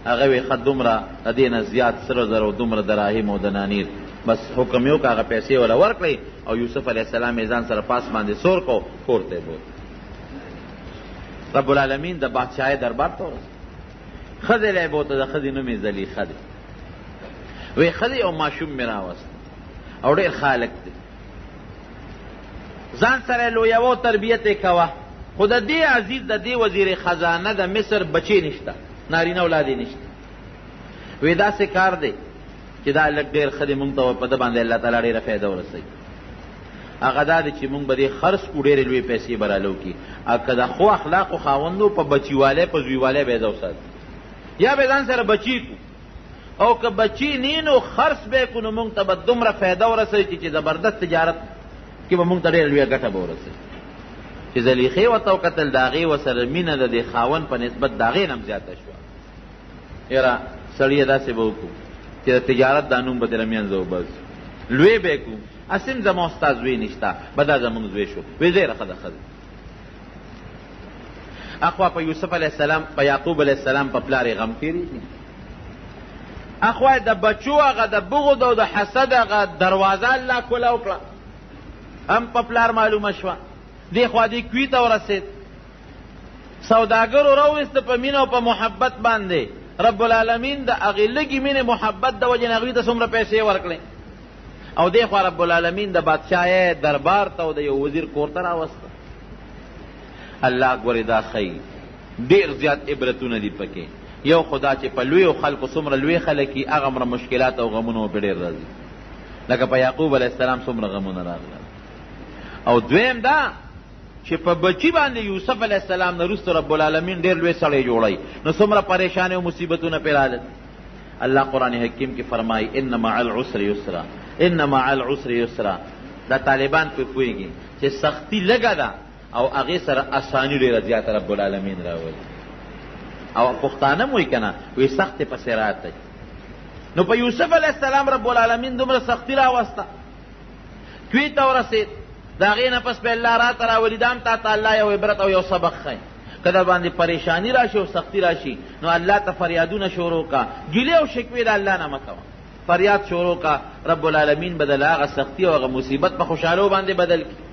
هغه وی ښه دومره د دې نه زیات سره زر او دومره دراهم او دنانیر بس حکم یې وکړه هغه پیسې وله ورکړئ او یوسف علیه السلام یې ځان سره پاس باندې سور کو کور ته یې بوت رب العالمین د بادشاهۍ دربار ته ورسېد ښځې له یې بوته د ښځې نوم یې زلیخه دی وی ښځې یو ماشوم مې راوست او ډېر خالق دی ځان سره لویوه تربیت یې کوه خو د دې عزیز د دې وزیر خزانه د مصر بچې نشته نارینه اولاد یې نشته وی داسې کار دی چې دا لږ ډېر ښه دی مونږ ته په ده باندې الله تعالی ډېره فایده ورسوي هغه دا دی چې مونږ به دې خرڅ کړو ډېرې لویې پیسې به رالو کړي او که د ښو اخلاقو خاوند په بچیوالی په زویوالی به یې ده وساتي یا به ځان سره بچي کړو او که بچی نی نو خرڅ به کړو نو مونږ ته به دومره فایده ورسوي چې زبردست تجارت کې به مونږ ته ډېره لویه ګټه به ورسوي چې زلیخې ورته وکتل د هغې ورسره مینه د دې خاوند په نسبت د هغې نه هم زیاته شوه یاره سړي یې داسې به وکړو چې د تجارت دا نوم به ترې منځه وباسو لوی به یې کړو اسیم زما ستا زوی نشته به دا زمونږ زوی شو وی ډېره ښه ده ښځه اخوا په یوسف علیه السلام په یعقوب علیه السلام په پلار یې غم تېرېږي اخوا د بچو هغه د بغض او د حسد هغه دروازه الله کوله وکړه هم په پلار معلومه شوه دې خوا دې کوي ته ورسېد سوداګرو راوویسته په مینه او په محبت باندې رب العالمین د هغې لږې مینې محبت د وجې نه هغوی ته څومره پیسې ورکړې او دې خوا رب العالمین د بادشاهۍ دربار ته او د یو وزیر کور ته راوسته الله ګورې دا ښیي ډېر زیات عبرتونه دي پکې یو خدا چې په لویو خلکو څومره لوی خلک وي هغه مره مشکلات او غمونه پې ډېر راځي لکه په یعقوب علیه السلام څومره غمونه راغلل او دویم دا چې په بچي باندې یوسف علیه السلام نه وروسته رب العالمین ډېر لوی سړی جوړی نو څومره پریشانې او مصیبتونه پې راغلل الله قرآن حکیم کې فرمایي ان مع العسر یسرا ان مع العسر یسرا دا طالبان پې پوهېږي چې سختی لږه ده او هغې سره اساني ډېره زیاته رب العالمین راولي او پښتانه مو یې که نه وایي سختې پسې راتی نو په یوسف علیه السلام رب العالمین دومره سختي راوسته کوی ته ورسېد د هغې نه پس به الله راته راولي دا هم تا ته الله یو عبرت او یو سبق ښیي که در باندې پریشانی راشي او سختی راشي نو الله ته فریادونه شروع کا ګیلې او شکوې د الله نه مه کوه فریاد شروع کا رب العالمین به د هغه سختی او هغه مصیبت په خوشحالو باندې بدل کړي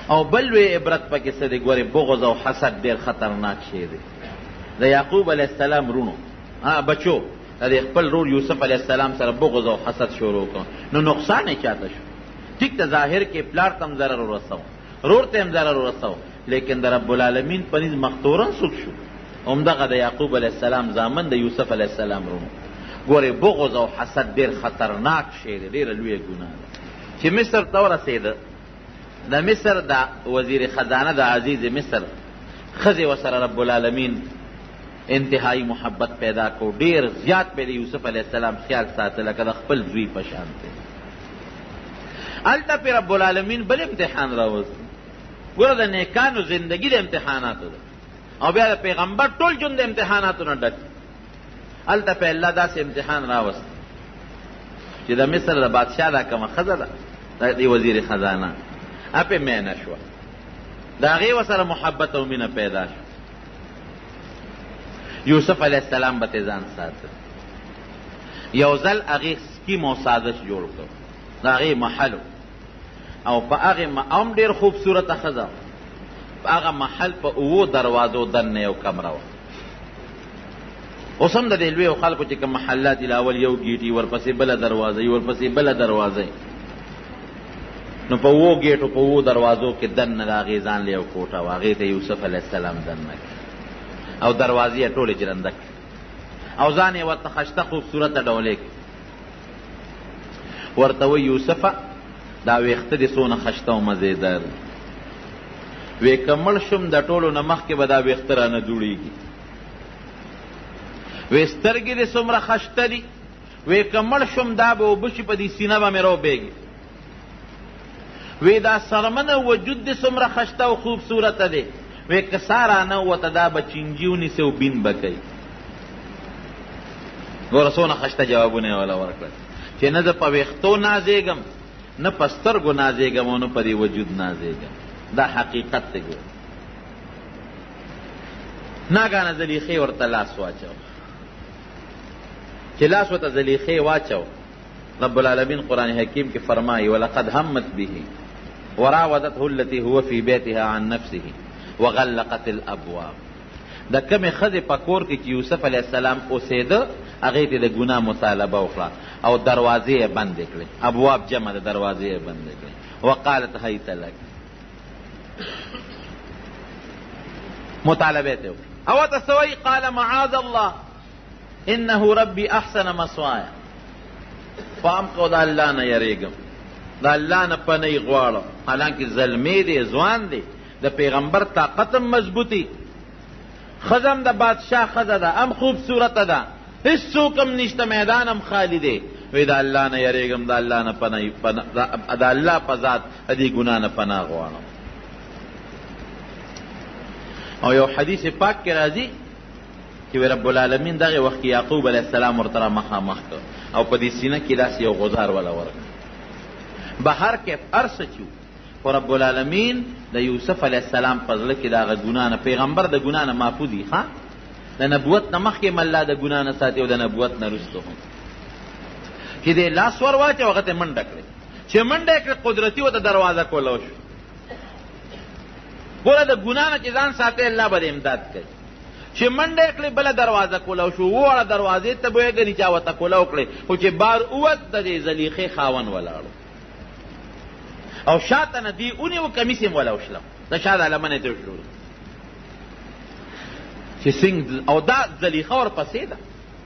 او بل لوی عبرت پکې څه دی ګورې بغض او حسد ډېر خطرناک شی دی د یعقوب علیه السلام رونو بچو د خپل رور یوسف علیه السلام سره بغض او حسد شروع کړ نو نقصان یې چاته شو ٹھیک ته ظاهر کې پلار ته هم ضرر ورسو رور ته هم ضرر ورسو لیکن د رب العالمین په نظ مختورن څوک شو همدغه د یعقوب علیه السلام زامن د یوسف علیه السلام رونو ګورې بغض او حسد ډېر خطرناک شی دی ډېره لویه ګناه ده چې مصر ته ورسېده د مصر د وزیر خزانه د عزیز مصر ښځې ورسره رب العالمین انتهایی محبت پیدا کو ډېر زیات پې د یوسف علیه السلام خیال ساته لکه د خپل زوی په شان دی هلته پې رب العالمین بل امتحان راوست ګوره د نیکانو زندگی د امتحاناتو ده او بیا د پیغمبر ټول ژوند د امتحاناتو نه ډک هلته پې الله داسې امتحان راوست چې د مصر د بادشاه دا کومه ښځه ده د دې وزیر خزانه اپې مینه شوه د هغې ورسره محبت او مینه پیدا شوه. یوسف علیه السلام به ترې ځان ساته. یو ځل هغې سکیم او سازش جوړ کړ د هغې محل او په هغې هم ډېر خوبصورته ښځه په هغه محل په 7 دروازو دننه یو کمره وه. اوس هم د دې لویو خلکو چې کوم محلات دي اول یو ګیټي ورپسې بله دروازه ورپسې بله دروازه نو په 7 ګیټو په 7 دروازو کې دننه د هغې ځان له یو کوټه وه هغې ته یوسف علیه السلام دننه کړي او دروازې یې ټولې جرنده کړي او ځان یې ورته ښایسته خوبصورته ډولې کړي. ورته وایي یوسفه دا ویښته دې څونه ښایسته او مزېدار وی که مړ شم د ټولو نه مخکې به دا ویښته رانه جوړېږي. وی سترګې دې څومره ښایسته دي وی که مړ شم دا به اوبه شي په دې سینه به مې روبېږي. وی دا سرمنه وجود دې څومره ښایسته او خوبصورته دی وی که سا رانه وته دا به چینجي ونیسي او بین به کوي. ګوره څونه ښایسته جوابونه یې وله ورکړل چې نه زه په ویښتو نازېږم نه په سترګو نازېږم او نه په دې وجود نازېږم. دا حقیقت دی. ګوره ناګانه زلیخې ورته لاس واچو چې لاس ورته زلیخې واچو رب العالمین قرآن حکیم کې فرمایي ولقد همت به وراودته التي هو في بيتها عن نفسه وغلقت الابواب. د کمې ښځې په کور کې چې یوسف علیه السلام اوسېده هغې ته د ګناه مطالبه وکړه او دروازې یې بندې کړې. ابواب جمع د دروازې یې بندې کړې. وقالت هیت لک مطالبه ته وکړه او ورته څه وایي قال معاذ الله انه ربي احسن مثوایا پام کو د الله نه یریږم د الله نه پنۍ غواړم. حالانکې زلمی دی ځوان دی د پیغمبر طاقت هم مضبوطي ښځه هم د بادشاه ښځه ده هم خوبصورته ده هېڅوک هم نشته میدان هم خالی دی. وی د الله نه یریږم د الله نه د الله په ذات د دې ګناه نه پناه غواړم. او یو حدیث پاک کې راځي چې رب العالمین دغه وخت کې یعقوب علیه السلام ورته را مخامخ کړ او په دې سینه کې داسې یو غزار وله ورکړ. بهر کې هر څه چې خو رب العالمین د یوسف علیه السلام په زړه کې د هغه ګناه نه پیغمبر د ګناه نه معفو دي ښه د نبوت نه مخکې هم الله د ګناه نه ساتي او د نبوت نه وروسته هم چې دی لاس ور واچو هغه ته منډه کړې چې منډه یې کړې قدرتي ورته دروازه کولو شو. ګوره د ګناه نه چې ځان ساتي الله به د امداد کوي. چې منډه یې کړې بله دروازه کولو شو وواړه دروازې ته به یې ګنې چا ورته کولو کړې خو چې بار اووت د دې زلیخې خاون ولاړو او شاته نه دی ونیو کمیس یې وله وشله د شا د لمنې ته وشلو چې څنګه او دا زلیخه ورپسې ده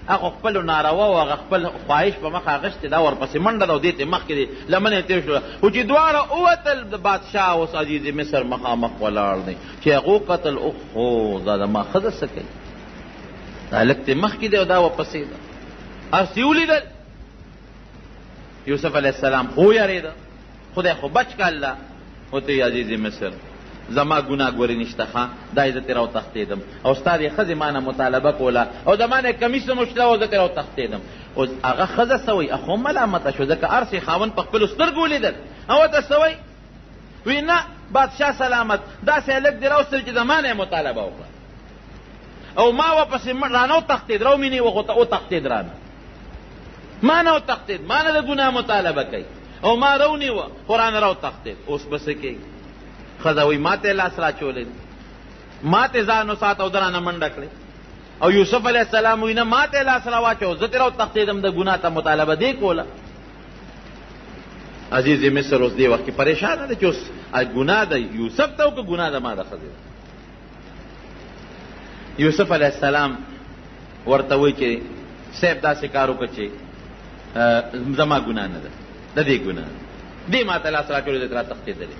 هغه خپلو ناروا او هغه خپل خواهش په مخ اخیستې دا ورپسې منډه ده او دې ته مخکې دی لمنې ته وشلو خو چې دواړه ووتل د بادشاه اوس عزیز مصر مخامخ ولاړ دی چې هغو قتل اوهو دا زما ښځه څه کوي دا هلک ته مخکې دی او دا ورپسې ده هر څه ولیدل. یوسف علیه السلام خو یارېده خدای خو بچ که الله ورته عزیز مصر زما ګناه ګورې نشته ښه دا یې زه ترې راوتښتېدم او ستا دې ښځې ما نه مطالبه کوله او د ما نه کمیس هم وشله او زه ترې راوتښتېدم. اوس هغه ښځه څه وایي هغه هم ملامته شو ځکه هر څه خاوند په خپلو سترګو ولیدل او ورته څه وایي وی نه بادشاه سلامت داسې هلک دې راوستل چې د ما نه یې مطالبه وکړه او ما ورپسې رانه وتښتېد راومینې وتښتېد رانه ما نه وتښتېد ما نه د ګناه مطالبه کوي او ما رونیوه خو رانه راوتښتېد. اوس به څه کوي ښځه وایي ما ته یې لاس راچولی دی ما ته ځان وساته او ده رانه منډه کړې او یوسف علیه السلام وایي نه ما ته یې لاس راواچو زه ترې راوتښتېدم د ګناه ته مطالبه دې کوله. عزیز مصر اوس دې وخت کې پریشانه ده چې اوس ګناه د یوسف ته او که ګناه د ما د ښځې ده. یوسف علیه السلام ورته وایي چې صاحب داسې کار وکړه چې زما ګناه نه ده د دې ګناه دې ما ته لاس راچولی دی ته راتښتېدلې.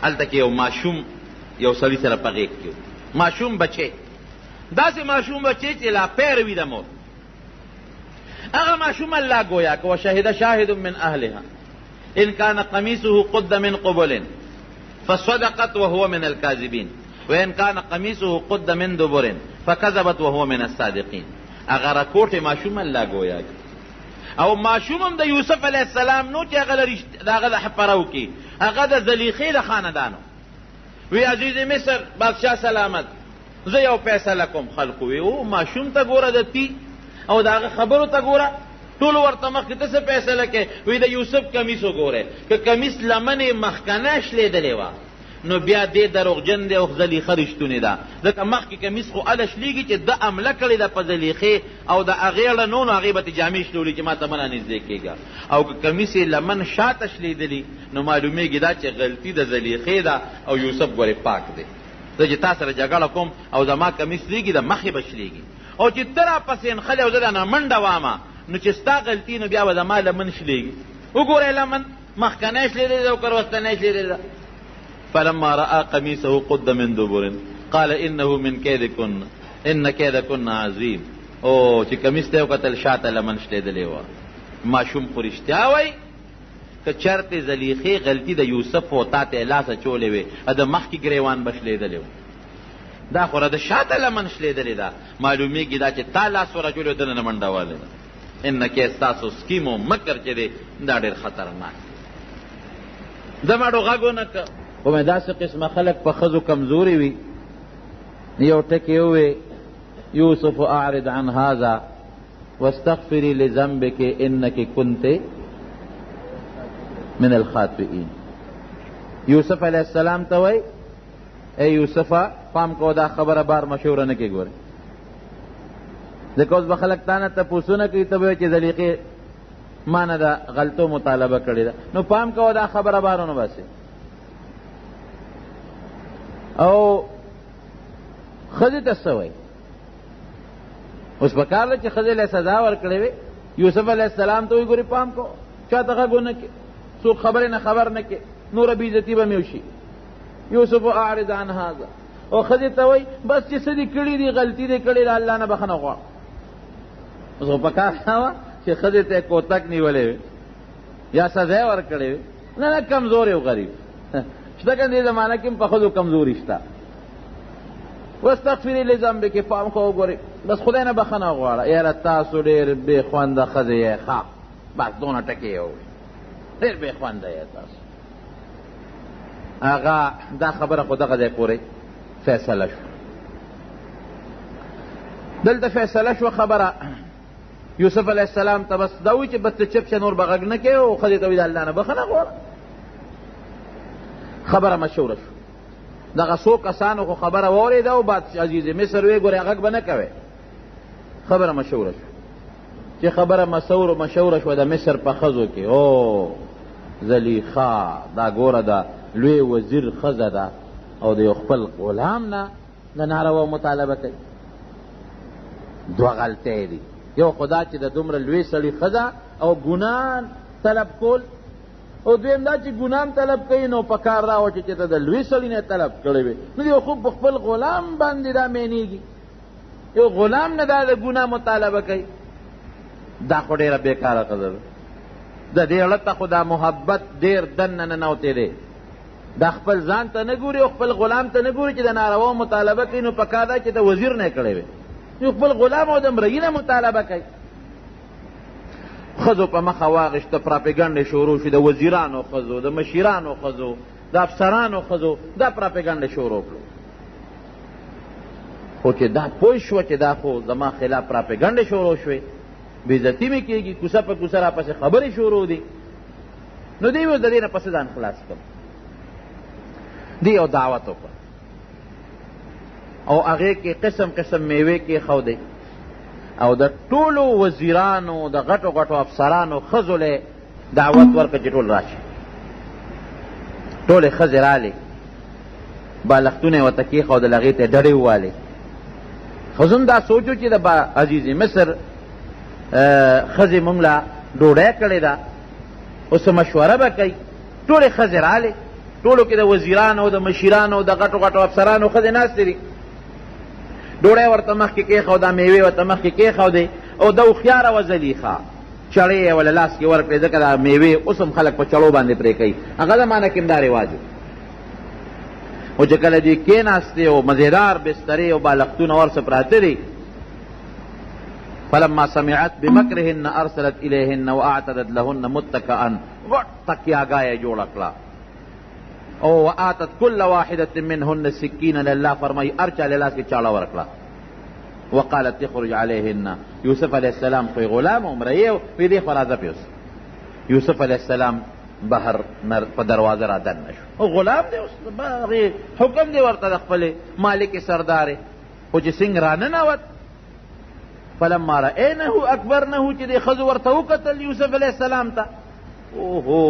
هلته کې یو ماشوم یو سړي سره په غېږ کې ماشوم بچی داسې ماشوم بچی چې لا پیروي د مور هغه ماشوم الله گویا که وشهد شاهد من اهلها ان كان قميصه قد من قبل فصدقت وهو من الكاذبين وان كان قميصه قد من دبر فكذبت وهو من الصادقين. هغه راکوټې ماشوم الله گویا او ماشوم هم د یوسف علیه السلام نو چې هغه د هغه د حفره وکړي، هغه د زلیخې د خاندانو. وی عزیز مصر بادشاه سلامت، زه یو فیصله کوم. خلقو وی او ماشوم ته ګوره د تی او د هغه خبرو ته ګوره، ټول ورته مخکې ته څه فیصله کوې؟ وی د یوسف کمیس وګورئ، که کمیس لمنې مخکنه شلېدلې وه نو بیا دې دروغجن دی او زلیخه رښتونې ده، ځکه مخکې کمیس خو هله شلېږي چې ده حمله کړې ده په زلیخې او د هغې اړه نو هغې به تې جامې شلولي چې ما ته مه رانږدې کېږه. او که کمیس یې لمن شاته شلېدلي نو معلومیږي دا چې غلطي د زلیخې ده او یوسف ګورې پاک دی. زه چې تا سره جګړه کوم او زما کمیس لېږي د مخې به شلېږي، او چې ته راپسې نښلې او زه درنه منډه وامه نو چې ستا غلطي نو بیا به زما لمن شلېږي. وګورئ لمن مخکنی شلېدلې ده او که وروستنی شلېدلې ده. فلما رأى قميصه قد من دبر قال انه من كيدكن ان كيدكن عظيم. او چې کمیس ته وکتل شاته لمن شلېدلې وه. ماشوم خو رښتیا وایي که چرتې زلیخې غلطي د یوسف و تا ته یې لاس اچولې وې د مخکې ګریوان به شلېدلی و، دا خو د شاته لمن شلېدلې ده. معلومیږي دا چې تا لاس ور اچولې و دننه منډه والی ده. انکې ستاسو سکیم و مکر چې دی دا ډېر خطرناک. ده ماړو غږ ونه که خو مې داسې قسمه خلک په ښځو کمزوري وي. یو ټکې ووې یوسف اعرض عن هذا واستغفري لذنبك انك كنت من الخاطئین. یوسف علیہ السلام ته وای ای یوسفه پام کو دا خبره بار مشوره نه کې ګوره، ځکه اوس به خلک تا نه تپوسونه کوي، ته به وایې چې زلیخې ما نه د غلطو مطالبه کړې ده، نو پام کوه دا خبره بار ونه باسې. او ښځې ته څه وایي؟ اوس په کار ده چې ښځې له سزا ورکړې وې. یوسف علیه السلام ته وایي ګورې پام کوه چا ته غږ ونه کړې، څوک خبرې نه خبر نه کې، نوره بېعزتي به مې وشي. یوسف اعرض عن هذا. او ښځې ته وایي بس چې څه دې کړي دي غلطي دې کړې ده الله نه بخښنه غواړه. اوس خو په کار دا وه چې ښځې ته یې کوتک نیولې وې یا سزا یې ورکړې وې. نه نه کمزور یو غریب شته که دې زمانه کې هم په ښځو کمزوري شته. واستغفري لذنبک، پام کوه وګورې بس خدای نه بخښنه غواړه. یاره تاسو ډېر بې خونده ښځې یې. ښه بس دونه ټکې یې وویل، ډېر بې خونده یې تاسو. هغه دا خبره خو دغه ځای پورې فیصله شوه. دلته فیصله شوه خبره یوسف علیه السلام ته بس دا وایي چې بس ته چپ شه نور به غږ نه کوې، او ښځې ته وایي د الله نه بخښنه غواړه. خبره مشهوره شوه. دغه څو کسانو خو خبره واورېده او بادشاه عزیز مصر ویې ګورې غږ به نه کوې. خبره مشهوره شوه. چې خبره مشهوره شوه د مصر په ښځو کې، او زلیخا دا ګوره د لوی وزیر ښځه ده او د یو خپل غلام نه د ناروا مطالبه کوي. دوه غلطۍ دي، یو خدا چې د دومره لوی سړي ښځه او ګناه طلب کول، او دویم دا چې ګناه طلب کوي نو په کار راوه چې ته د لوی سړي نه طلب کړی وې، نو یو خو په خپل غلام باندې دا مینېږي، یو غلام نه دا د ګناه مطالبه کوي. دا خو ډېره بېکاره ښځه ده. د دې اړه ته خو دا محبت ډېر دننه ننوتی دی. دا خپل ځان ته نه ګوري او خپل غلام ته نه ګوري چې د ناروا مطالبه کوي، نو په کار ده چې د وزیر نه یې کړی وې، یو خپل غلام او د مرګي نه مطالبه کوي. ښځو په مخه واغېشته، پراپېګنډې شروع شي د وزیرانو ښځو، د مشیرانو ښځو، د افسرانو ښځو، دا پراپېګنډې شروع کړو. خو چې دا پوه شوه چې دا خو زما خلاف پراپېګنډې شروع شوې، بېعزتي مې کېږي، کوڅه په کوڅه راپسې خبرې شروع دي، نو دی اوس د دې نه پسې ځان خلاص کړم. دی یو دعوت وکړ او هغې کې قسم قسم میوې کېښودې او د ټولو وزیرانو د غټو غټو افسرانو ښځو له دعوت ورکړه چې ټول راشي. ټولې ښځې رالې، بالښتونه یې ورته کېښودل، هغې ته ډډې ووالې. ښځو هم دا سوچو چې د عزیز مصر ښځې مونږ له ډوډۍ کړې ده، اوس مشوره به کوي. ټولې ښځې رالې، ټولو کې د وزیرانو د مشیرانو د غټو غټو افسرانو ښځې ناستې دي. ډوډۍ ورته مخکې کېښوده، میوې ورته مخکې کېښودې، او د هوښیاره وه زلیخا، چړې یې وله لاس کې ورکړې، ځکه دا میوې اوس هم خلک په چړو باندې پرې کوي، هغه زمانه کې هم دا رواج و. خو چې کله دې کېناستې او مزېدار بسترې او بالښتونه ورسه پراته دي، فلما سمعت بمکرهن ارسلت الیهن واعتدت لهن متکئا، غټ تکیاګاه جوړ کړه او وآتت كل واحدة منهن سکینا، اللہ فرمائی ارچا لاس کی چاڑا ورکلا. وقالت تخرج علیہن، یوسف علیہ السلام کوئی غلام عمریو وی دی فرازہ پیوس. یوسف علیہ السلام بہر پا دروازہ را دن نشو، غلام دے اس حکم دے ورطا دخپلے مالک سردارے او چی سنگ رانناوت. فلما رأینہو اکبرنہو چی دے خضو ورطاو قتل یوسف علیہ السلام تا، اوہو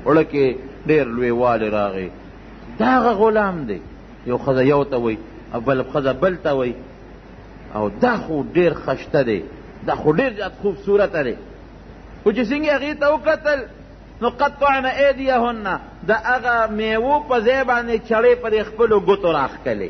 اڑکے دیر لوی والی راغی داغ غلام دی. یو خضا یو تا وی او بل خضا بل تا وی، او دا خو دیر خشته دی، دا خو دیر جات خوبصورت دی. او چی سنگی اغیتا او قتل نو قطعنا ایدیهن، دا اغا میوو پا زیبانی چڑے پر اخپلو گتو راخ کلی.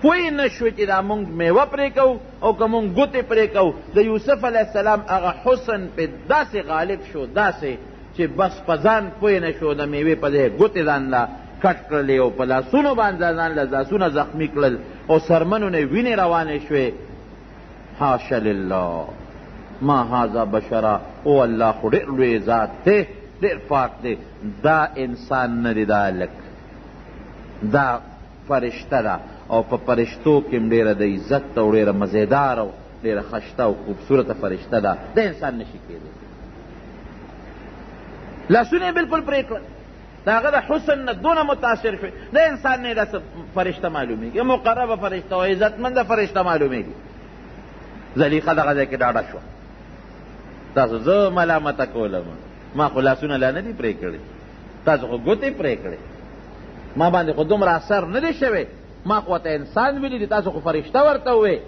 پوئی نشوی چی دا مونگ میوو پریکو او که مونگ گتی پریکو. دا یوسف علیہ السلام اغا حسن پی دا سے غالب شو، دا سے چی بس پزان پوئی نشو دا میوی پا دے گتی دان لا کٹ کرلی او پا لاسونو باندازان لاسونو زخمی کرل او سرمنو نے وینی روانے شوی. حاشا للہ ما هذا بشرا، او اللہ خو دیر لوی ذات تے، دیر پاک دے. دا انسان ندی، دا لک دا فرشتہ دا، او پا فرشتو کم دیر دا عزت او دیر مزیدار او دیر خشتہ او خوبصورت فرشتہ دا، دا انسان نشی کے دے. لاسونے بالکل پریکل دا غدا حسن دون متاثر شوی، دا انسان نے دا فرشتہ معلومی گی، مقرب فرشتہ و عزت مند فرشتہ معلومی گی. زلیخہ دا غدا کی ڈاڑا شو تاسو زو ملامت کولم، ما خو لاسونه لا ندی پرې کړی، تاسو خو ګوتې پرې کړی، ما باندې خو دومره اثر نه دی شوی، ما خو ته انسان ویلی دی، تاسو خو فرشته ورته وې.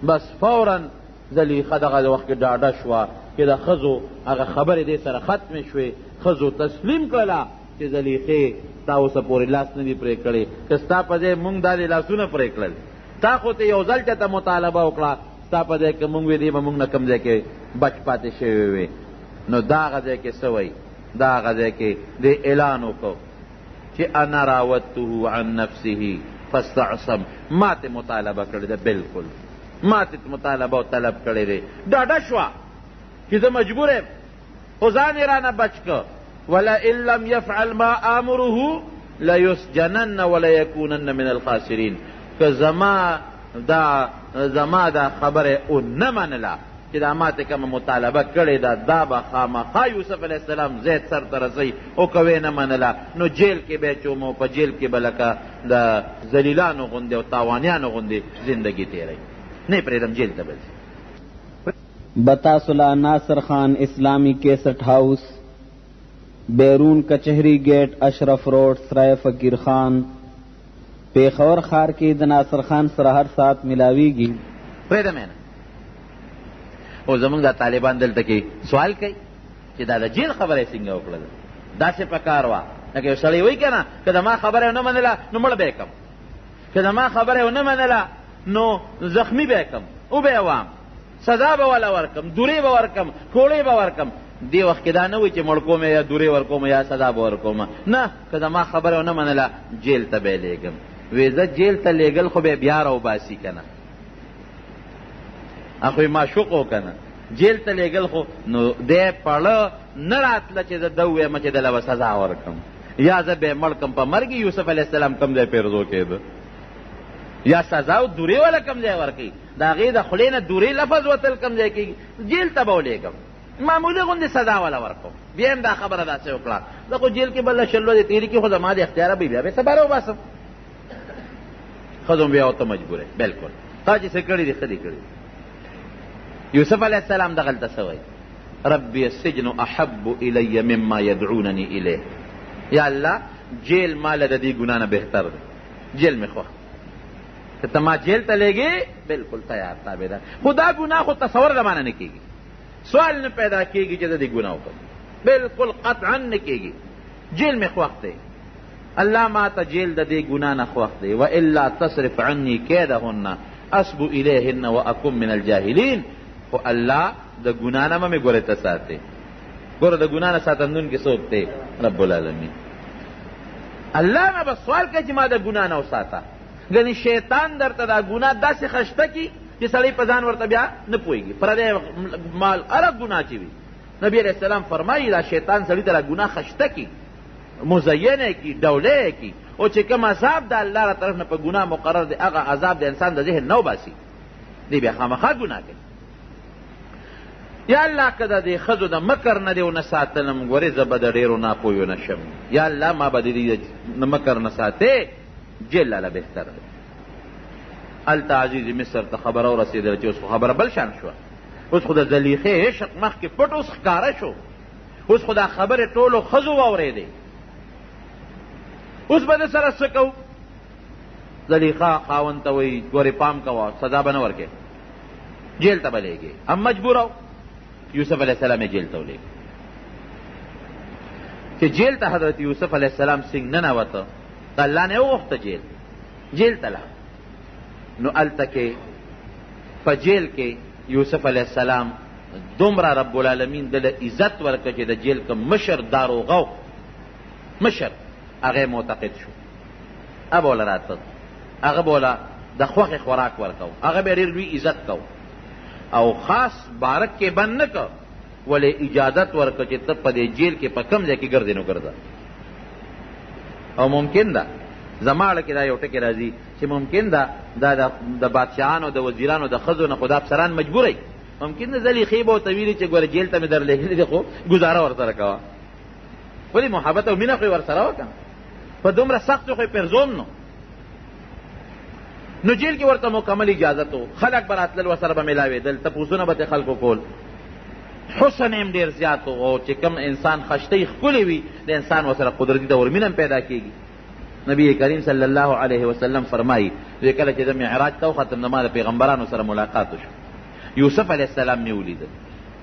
بس فوراً زلیخه دغه وخت کې ډاډه شوه چې د ښځو هغه خبرې دې سره ختمې شوې. ښځو تسلیم کړله چې زلیخې تا اوسه پورې لاس نه دي پرې کړی، که ستا په ځای مونږ دا دې لاسونه پرې کړل، تا خو ته یو ځل چاته مطالبه وکړه ستا په ځای کې مونږ وې دې به مونږ نه کوم ځای کې بچ پاتې شوی وي. نو دا هغه ځای کې څه وایي، دا هغه ځای کې دې اعلان وکړو چې انا راودته عن نفسه فاستعصم، ما ته مطالبه کړې ده، بالکل ما ته مطالبه او طلب کړی دی. ډاډه شوه چې زه مجبور یم، خو ځان یې رانه بچ که. ولئن لم يفعل ما آمره لیسجنن ولیکونن من الخاسرین. که زما دا خبره او نه منله چې دا ما ته کومه مطالبه کړې ده، دا به خامخا یوسف علیہ السلام زید سر ته رسوي، او که ویې نه منله نو جیل کې به یې چوم، په جیل کې به لکه د ذلیلانو غوندې او تاوانیانو غوندې زندگی تیروي، نه پرېږدم جیل ته به ځي. بتا صلاح ناصر خان اسلامی کیسٹ ہاؤس، بیرون کچہری گیٹ، اشرف روڈ، سرائے فقیر خان، پیښور ښار کې د ناصر خان سره هر ساعت ملاویږي. پرېږده مې نه. او زمونږ دا طالبان دلته کې سوال کوي چې دا د جیل خبره یې څنګه وکړله، داسې په کار وه لکه یو سړی وایي که نه، که د ما خبره یې ونه منله نو مړه به یې کړم، که د ما خبره یې ونه منله نو زخمی به یې کړم، او به یې وام، سزا به والا ورکم، دورې به ورکم، کوړې به ورکم. دې وخت کې دا نه وایي چې مړ کوم یا دورې ورکوم یا سزا به ورکوم، نه، که د ما خبره یې ونه منله جیل ته به یې لیږم. وی زه جیل ته لیږل خو به یې بیا راوباسي که نه، خو یې معشوق و که نه، جیل ته لیږل خو نو دی پړه نه راتله چې زه ده ووایم چې دله به سزا ورکم، یا زه به یې مړ کم. په مرګ یوسف علیہ السلام کم ځای پیرزو کېده، یا سزا او دورې والا کم ځای ورکوي، د هغې د خولې نه دورې لفظ وتل کم ځای کېږي، جیل ته به ولیږم، معمولي غوندې سزا والا ورکوم. بیا هم دا خبره داسې وکړه، زه خو جیل کې بله شلو دې تېرې کړي، خو زما د اختیاره به بیا به سبا راوباسم. ښځو بیا ورته مجبوره، بالکل تا چې څه کړي دي ښه دي کړي. یوسف علیہ السلام دغلته څه وایي، ربی السجن احب الی مما یدعوننی الیه. یا الله جیل ماله د دې ګناه نه بهتر دی، جیل مې خوښ، که ته ما جیل ته لیږې بالکل تیار تابعدار. خو دا ګناه خو تصور د مانه نه کېږي، سوال نه پیدا کېږي چې د دې ګناه وکړم، بالکل قطعا نه کېږي، جیل مې خوښ دی. الله ما ته جیل د دې ګناه نه خوښ دی. والا تصرف عني کیدهن اصب الیهن واکن من الجاهلین. خو الله د ګناه نه مې ګورې ته ساتې، ګوره د ګناه نه ساتندون کې څوک دی؟ رب العالمین. الله نه به سوال کوي چې ما د ګناه نه وساته. ګنې شیطان درته دا ګناه داسې خشته کي چې سړی په ځان ورته بیا نه پوهېږي پردی مال هره ګناه چې وي نبی علیہ السلام فرمایي دا شیطان سړي ته را ګناه خشته کي مزینه کی ډوله کی او چې کوم عذاب د الله را طرف نه په ګناه مقرر دی هغه عذاب د انسان د ذهن نو باسي دی بیا خامخا ګناه کوي یا الله که د دې ښځو د مکر نه دې ونه ساتلم ګورې زه به د ډېرو ناپویو نه شم یا الله ما به د دې د مکر نه ساتې جیل لاله بهتر دی هلته عزیز مصر ته خبره ورسېدله چې اوس خو خبره بل شان شوه اوس خو د زلیخې عشق مخکې پټ اوس ښکاره شو اوس خو دا خبرې ټولو ښځو واورېدې اوس به د سره څه کوو زلیخا خاوند ته وایي ګورې پام کوه سزا به نه ورکې جیل ته به لېږې هم مجبوره و یوسف علیہ السلام یې جیل ته ولېږه چې جیل ته حضرت یوسف علیہ السلام څنګ ننوته د الله نه یې وغوښته جیل ته لاړ نو هلته کې په جیل کې یوسف علیہ السلام دومره رب العالمین دله عزت ورکړه چې د جیل که مشر داروغه مشر هغه معتقد شو هغه بوله راته هغه بوله د خوښې خوراک ورکو هغه به ډېر لوی عزت کو او خاص بارک کې بند نه که ولې اجازت ورکړه چې ته په دې جیل کې په کم ځای کې ګرځې نو ګرځه او ممکن ده زما اړه کې دا یو ټکې راځي چې ممکن ده دا د بادشاهانو د وزیرانو د ښځو نه خو دا افسران مجبوره یي ممکن ده زلیخې به ورته ویلي چې ګوره جیل ته مې در لېږلي دي خو ګزاره ورسره کوه ولې محبت او مینه خو یې ورسره وکړه په دومره سختو خو یې پرزوم نو جیل کې ورته مکمل اجازت و خلک به راتلل ورسره به میلاوېدل تپوسونه به ترې خلکو کول حسن یې ډېر زیات و او چې کوم انسان خشتۍ ښکلې وي د انسان ورسره قدرتي دور مینه پیدا کېږي نبی کریم صلی الله علیه وسلم فرمایي چې کله چې د معراج ته وختم نو ما د پیغمبرانو سره ملاقات وشو یوسف علیه السلام مې ولیدل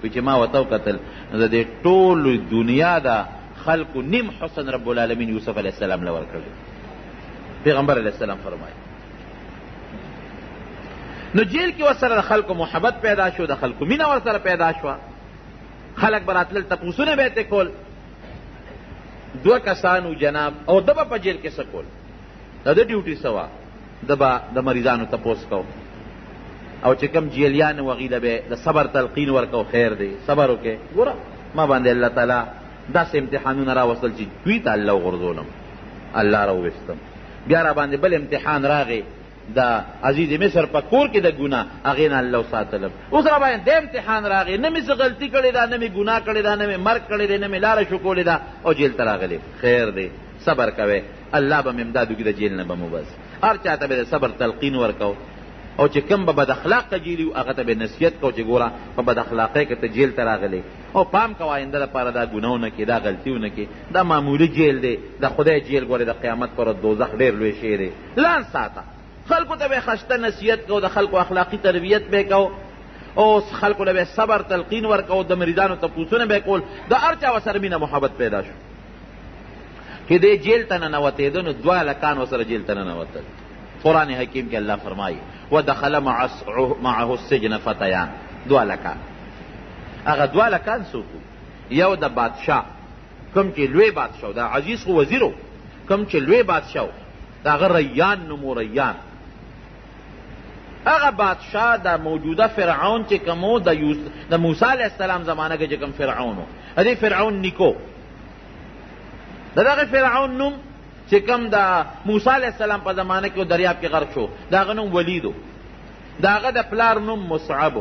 چې ما ورته وکتل نو د دې ټولو دنیا د خلقو نیم حسن رب العالمین یوسف علیه السلام له ورکړی پیغمبر علیه السلام فرمایي نو جیل کې ورسره د خلکو محبت پیدا شو د خلکو مینه ورسره پیدا شوه خلک به راتلل تپوسونه به یې کول دوه کسانو جناب او ده به په جیل کې څه کول د ده ډیوټي څه وه ده به د مریضانو تپوس کو او چې کوم جیلیان وغې له به د صبر تلقین ورکو خیر دی صبر وکړې ګوره ما باندې الله تعالی داسې امتحانونه راوستل چې دوی ته الله وغورځولم الله راوویستم بیا را باندې بل امتحان راغی د عزیز مصر په کور کې د ګناه هغې نه الله وساتلم اوس را باندې د امتحان راغی نه مې څه غلطي کړې ده نه مې ګناه کړې ده نه مې مرګ کړی دی نه مې لاره شکولې ده او جیل ته راغلی خیر دی صبر کوئ الله به مې امداد وکړي د جیل نه به مو بس هر چا ته به د صبر تلقین ورکو او چې کوم به بد اخلاقه جیلي هغه ته به نصیحت کو چې ګوره په بد اخلاقۍ کې ته جیل ته راغلی او پام کوه آینده لپاره دا ګناه ونه کړې دا غلطي ونه کړې دا معمولي جیل دی د خدای جیل ګورې د قیامت پر دوزخ ډېر لوی شی دی لاس ساته خلکو ته به خشته نصیحت کو د خلکو اخلاقی تربیت به کو او خلکو له به صبر تلقین ورکو د مریدانو تپوسونه به کول د هر چا ورسره مینه محبت پیدا شو چې دې جیل ته ننوتېده نو 2 هلکان ورسره جیل ته ننوتل قرآن حکیم کې الله فرمایي ودخل معه السجن فتیان 2 هلکان هغه 2 هلکان څوک یو د بادشاه کوم چې لوی بادشاه د عزیز خو وزیرو کوم چې لوی بادشاه د هغه ریان نومو ریان هغه بادشاه د موجوده فرعون چې کوم د موسی علیه السلام زمانه کې چې کوم فرعون و دې فرعون نیکو د دغه فرعون نوم چې کوم د موسی علیه السلام په زمانه کې دریاب کې غرق شو د هغه نوم ولید و د هغه د پلار نوم مصعب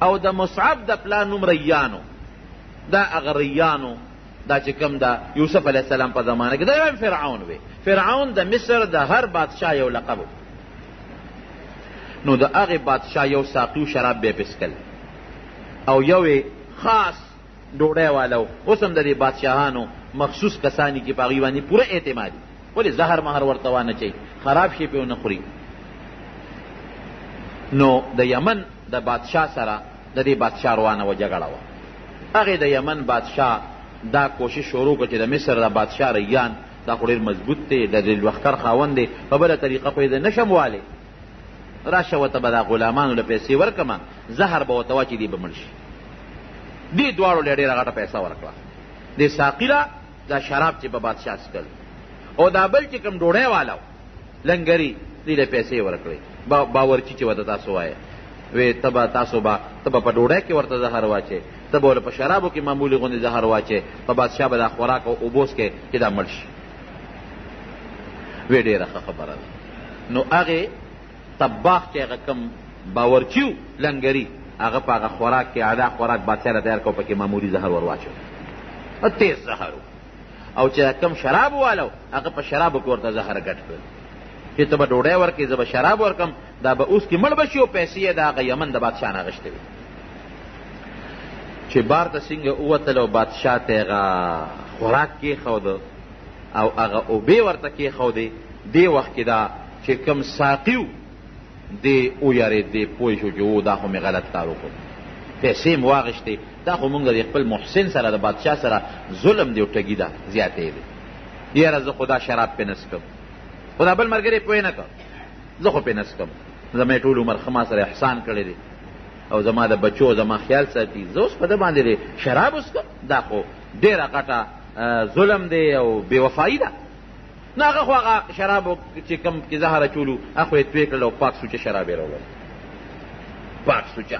او د مصعب د پلار نوم ریانو دا هغه ریانو دا چې کوم د یوسف علیه السلام په زمانه کې دا فرعون وی فرعون د مصر د هر بادشاه یو لقب نو د هغې بادشاه یو ساقي شراب به پسکل او یو خاص ډوډۍ والا اوس هم د دې بادشاهانو مخصوص کسانی کې په هغې باندې پوره اعتمادي ولې زهر مهر ورته وانه چي خراب شي پې ونه خوري نو د یمن د بادشاه سره د دې بادشاه روانه وه جګړه وه هغې د یمن بادشاه دا کوشش شروع کړه چې د مصر د بادشاه ریان دا خو ډېر مضبوط دی د لښکر خاوند دی په بله طریقه خو یې د نشم والی راشه ورته به دا غلامانو له پیسې ورکړمه زهر به ورته واچي دی به مړ شي دې دواړو له ډېره غټه پیسه ورکړه دې ساقي له دا شراب چې په بادشاه څکل او دا بل چې کوم ډوډۍ والا لنګري دې له پیسې ورکړې باورچي چې ورته تاسو وایه وی تبا تاسو با تبا په ډوډۍ کې ورته زهر واچې، تبا ورته په شرابو کې معمولي غوندې زهر واچې، په بادشاه به دا خوراک او اوبوس کې چې دا مړ شي. وی ډېره ښه خبره ده. نو هغې طباخ چې هغه کم باورچي و لنګري، هغه په هغه خوراک کې اعلی خوراک بادشاه له تیار کو، پکې معمولي زهر ور واچو، تیز زهر و. او چې کم شراب والو هغه په شرابو کې ورته زهر ګډ کړل چې ته به ډوډۍ ورکړې، زه به شراب ورکم، دا به اوس کې مړ به شي او پیسې یې د هغه یمن د بادشاه نه اخیستې وې. چې بار ته څنګه ووتل او بادشاه ته هغه خوراک کېښوده او هغه اوبې ورته کېښودې، دې وخت کې دا چې کم ساقي و دې ویارېد، دې پوه شو چې او دا خو مې غلط کار وکړ، پیسې مې واخیستې، دا خو مونږ د خپل محسن سره د بادشاه سره ظلم دی او ټګي ده، زیاتې دی. یاره زه خو دا شراب پې نه څکم، خو دا بل ملګری پوه نه کړ، زه خو پې نه څکم، زما یې ټول عمر ښه ما سره احسان کړی دی او زما د بچو زما خیال ساتي، زه اوس په ده باندې دی شراب وڅکم، دا خو ډېره غټه ظلم دی او بې وفایي ده. نو هغه خو هغه شرابو چې کوم کې زهر اچولو هغه خو یې توی کړل او پاک سوچه شراب یې راوړل، پاک سوچه.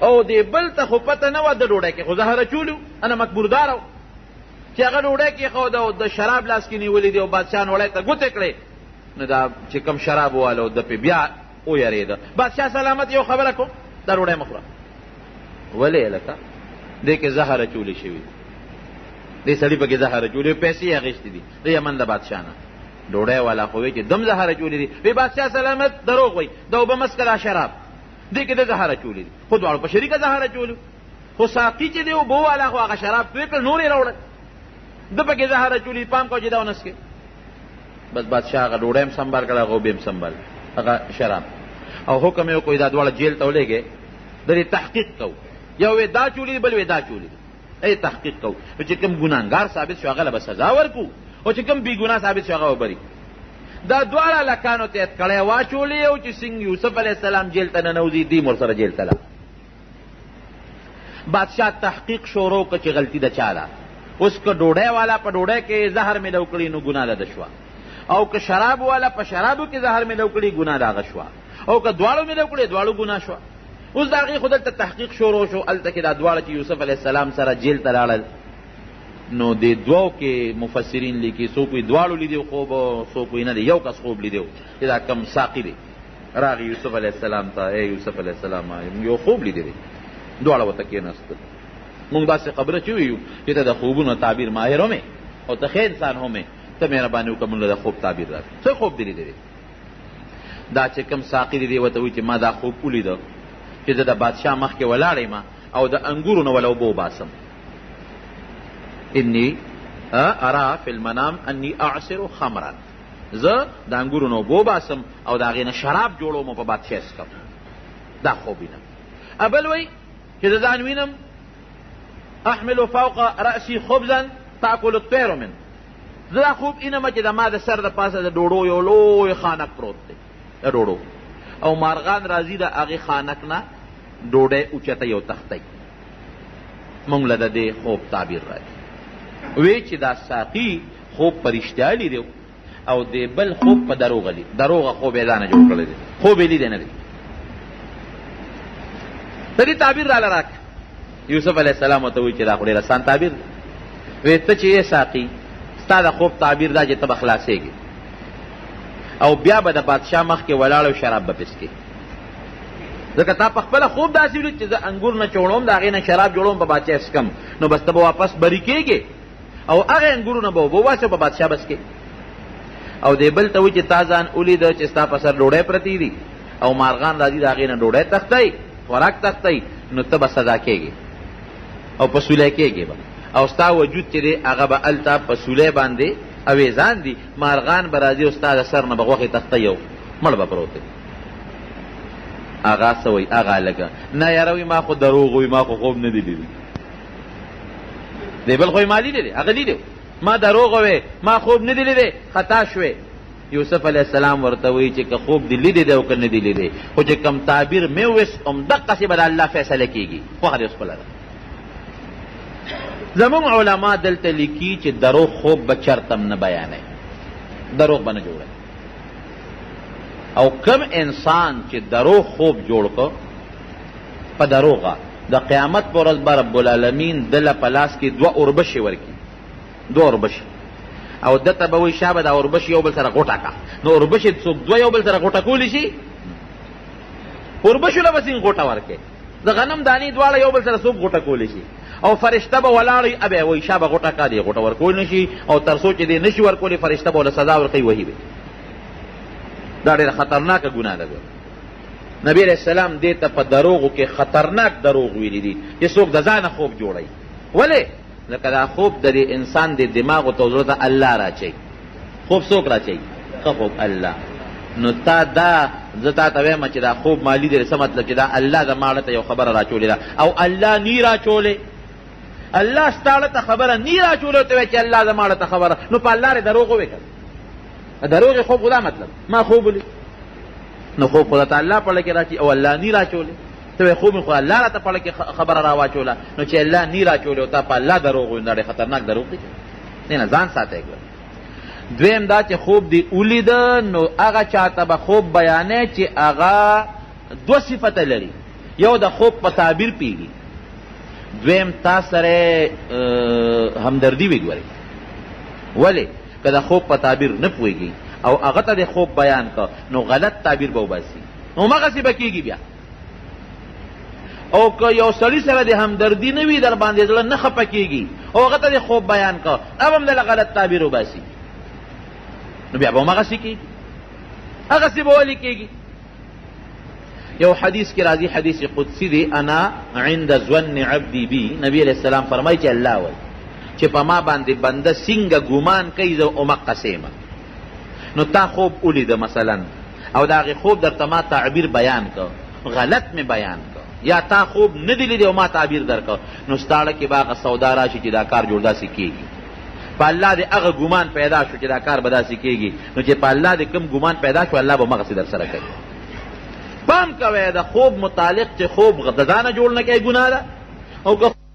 او دې بل ته خو پته نه وه د ډوډۍ کې خو زهر اچولو، انا مقبوردار و چې هغه ډوډۍ کېښوده او د شراب لاس کې نیولي دي او بادشاه نوړی ته ګوتې کړې، نو دا چې کوم شراب والو د پې بیا ویرېده. بادشاه سلامت یو خبره کوم، دا ډوډۍ مه خوره. ولې هلکه دې کې زهر اچولې شوي، دې سړي پکې زهر اچولې، پیسې یې اخیستې دي د یمن د بادشاه نه. ډوډۍ والا خو وایي چې دم زهر اچولې دي، وی بادشاه سلامت دروغ وایي، دا اوبه مه څکه دا شراب، دې کې د زهر اچولې دي، خو دواړو په شریکه زهر اچولو، خو ساقي چې دی اوبه والا خو هغه شراب توی کړل، نور یې راوړل، ده پکې زهر اچولي، پام کوه چې دا ونه څکې. بس بادشاه هغه ډوډۍ هم سنبال کړه، هغه اوبې هم سنبال هغه شراب، او حکم یې وکړو دا دواړه جیل ته ولېږې، د دې تحقیق کوو، یو وی دا چولي دي بل وی دا چولي دي، ای تحقیق کوو چې کوم ګناهګار ثابت شو هغه له به سزا ورکو او چې کوم بې ګناه ثابت شو هغه وبري. دا دواړه لکانو ته کړی واچولې او چې څنګه یوسف علیه السلام جیل ته ننوځي دیم ورسره جیل ته لاړ. بادشاه تحقیق شروع کړ چې غلطي د چا ده. اوس که ډوډۍ والا په ډوډۍ کې زهر میلو کړي نو ګناه ده شوه، او که شراب والا په شرابو کې زهر میلو کړي ګناه د هغه شوه، او که دواړو میلو کړي دواړو ګناه شوه. اوس د هغې خو دلته تحقیق شروع شو، هلته کې دا دواړه چې یوسف علیه السلام سره جیل ته لاړل، نو د دوو کې مفسرین لیکي څوک وایي دواړو لیدي خوب او څوک وایي نه دی یو کس خوب لیدی چې دا کم ساقي دی راغی یوسف علیه السلام ته، ای یوسف علیه السلام یو خوب لیدی دی، دواړه ورته کېناستل. مونږ داسې خبره چې ویو چې ته د خوبونو تعبیر ماهر هم او ته ښه انسان هم ته مهرباني وکړه مونږ له د خوب تعبیر راکړه، څه خوب دی لیدلی؟ دا چې کوم ساقي دی ورته وایي چې ما دا خوب ولیده چې زه د بادشاه مخکې ولاړ یم او د انګورو نه وله اوبه وباسم، انی ارا فی المنام انی اعصر خمرا، زه د انګورو نه اوبه وباسم او د هغې نه شراب جوړوم او په بادشاه څکم، دا خوب وینم. ابل وایي چې د ځان وینم احمل فوق رأسي خبزا تاکل الطیر من، زه دا خوب اینم چې د ما د سر د پاسه د ډوډو یو لوی خانک پروت دی د ډوډو، او مارغان راځي د هغې خانک نه ډوډۍ اوچتوي او تښتوي. مونږ له د دې خوب تعبیر راځي. وی چې دا ساقي خوب په رښتیا لیدی او د بل خوب په دروغه خوب یې ځانه جوړ کړی دی، خوب یې لیدی نه دی. د دې تعبیر راله راکړه. یوسف علیه السلام ورته وایي چې دا خو ډېر اسان تعبیر دی. وی ته چې یې ساقي ستا د خوب تعبیر دا چې ته به خلاصېږې او بیا به د بادشاه مخکې ولاړ او شراب به پسکې، ځکه تا په خپله خوب داسې ولید چې زه انګور نه چوړوم د هغې نه شراب جوړوم په بادشاه څکم، نو بس ته به واپس بری کېږې او هغې انګورونه به اوبه وباسې او په بادشاه به څکې. او دې بل ته وایي چې تا ځان ولیده چې ستا په سر ډوډۍ پرتې دي او مارغان راځي د هغې نه ډوډۍ تښتوي، خوراک تښتوي، نو ته به سزا کېږې او په سولی کېږې به، او ستا وجود چې دی هغه به هلته په سولی باندې اویزان دي، مارغان به راځي او ستا د سر نه به غوښې تښتوي او مړ به پروت دی. هغه څه وایي هغه هلکه نه یاره وایي ما خو دروغ وایي ما خو خوب نه دی لیدلی، دی بل خو یې ما لیدلی هغه لیدی ما دروغ وایي ما خوب نه دی لیدی خطا شوې. یوسف علیه السلام ورته وایي چې که خوب دی لیدی دی او که نه دی لیدی، خو چې کم تعبیر مې وویست همدقسې به د الله فیصله کېږي، خوښه دې اوس خپله ده. زمونږ علما دلته لیکي چې دروغ خوب به چرتم نه بیانوي، دروغ به نه جوړوي، او کم انسان چې دروغ خوب جوړ کړ په دروغه د قیامت په ورځ به رب العالمین دله په لاس کې دوه اوربشې ورکړي، دوه اوربشې، او دته به وایي شابه دا اوربشې یو بل سره غوټه کا. نو اوربشې څوک دوه یو بل سره غوټه کولی شي؟ اوربشو له به څنګه غوټه ورکړي؟ د غنم دانې دواړه یو بل سره څوک غوټه کولی شي؟ او فرشته به ولاړ ابه وایي شابه غوټه کا دی، غوټه ورکول نشي، او تر څو چې دی نشي ورکولی فرشته به له سزا ورکوي وهي به. دا ډېره خطرناکه ګناه ده. نبی علیہ السلام دې ته په دروغو کې خطرناک دروغ ویلي دي چې څوک د ځانه خوب جوړوي. ولې؟ لکه دا خوب د دې انسان د دماغ او زړه ته الله راچوي. خوب څوک راچوي؟ ښه خوب الله. نو تا دا زه تا ته وایم چې دا خوب مالی دی، څه مطلب چې دا الله زما ته یو خبره راچولې ده او الله نی راچولې. الله ستا ته خبره نی راچولې ته وایي چې الله زما ته خبره، نو په الله دروغ ووایې که دروغ خوب خدا مطلب ما خوب ولي. نو خوب خدا ته الله پړه کې راچي او الله نی راچولې، ته وایې خوب مې خو الله راته پړه کې خبره راواچوله. نو چې الله نی راچولې او تا په الله دروغ وایې، دا ډېر خطرناک دروغ دی. نه ځان ساتئ. دویم دا چې خوب دی ولیده، نو هغه چاته به خوب بیانې چې هغه دوه صفته لري. یو د خوب په تعبیر پیږي، دویم تا سره همدردي وګوري. ولې؟ که د خوب په تعبیر نه پوهېږي او هغه ته د خوب بیان که، نو غلط تعبیر به وباسي، نو همغسې به کېږي بیا. او که یو سړي سره د همدردي نه وي، در باندې زړه نه خفه کېږي او هغه ته د خوب بیان که، اب هم دله غلط تعبیر وباسي، نو بیا به همغسې کېږي، هغسې به ولې کېږي. یو حدیث کې راځي، حدیث قدسی دی، انا عند ظن عبدی بی. نبی علیہ السلام فرمایي چې الله وایي چې په ما باندې بنده څنګه ګمان کوي زه همقسې یم. نو تا خوب ولیده مثلا او د هغې خوب درته ما تعبیر بیان که، غلط مې بیان که، یا تا خوب نه دی لیدی او ما تعبیر درکه، نو ستاړه کې به هغه سودا راشي چې دا کار جوړ داسې کېږي. په الله دې هغه ګمان پیدا شو چې دا کار به داسې کېږي، نو چې په الله دې کوم ګمان پیدا شو الله به همغسې در سره کوي. پام کوئ د خوب متعلق چې خوب د ځانه جوړ نه کوي ګناه ده، او که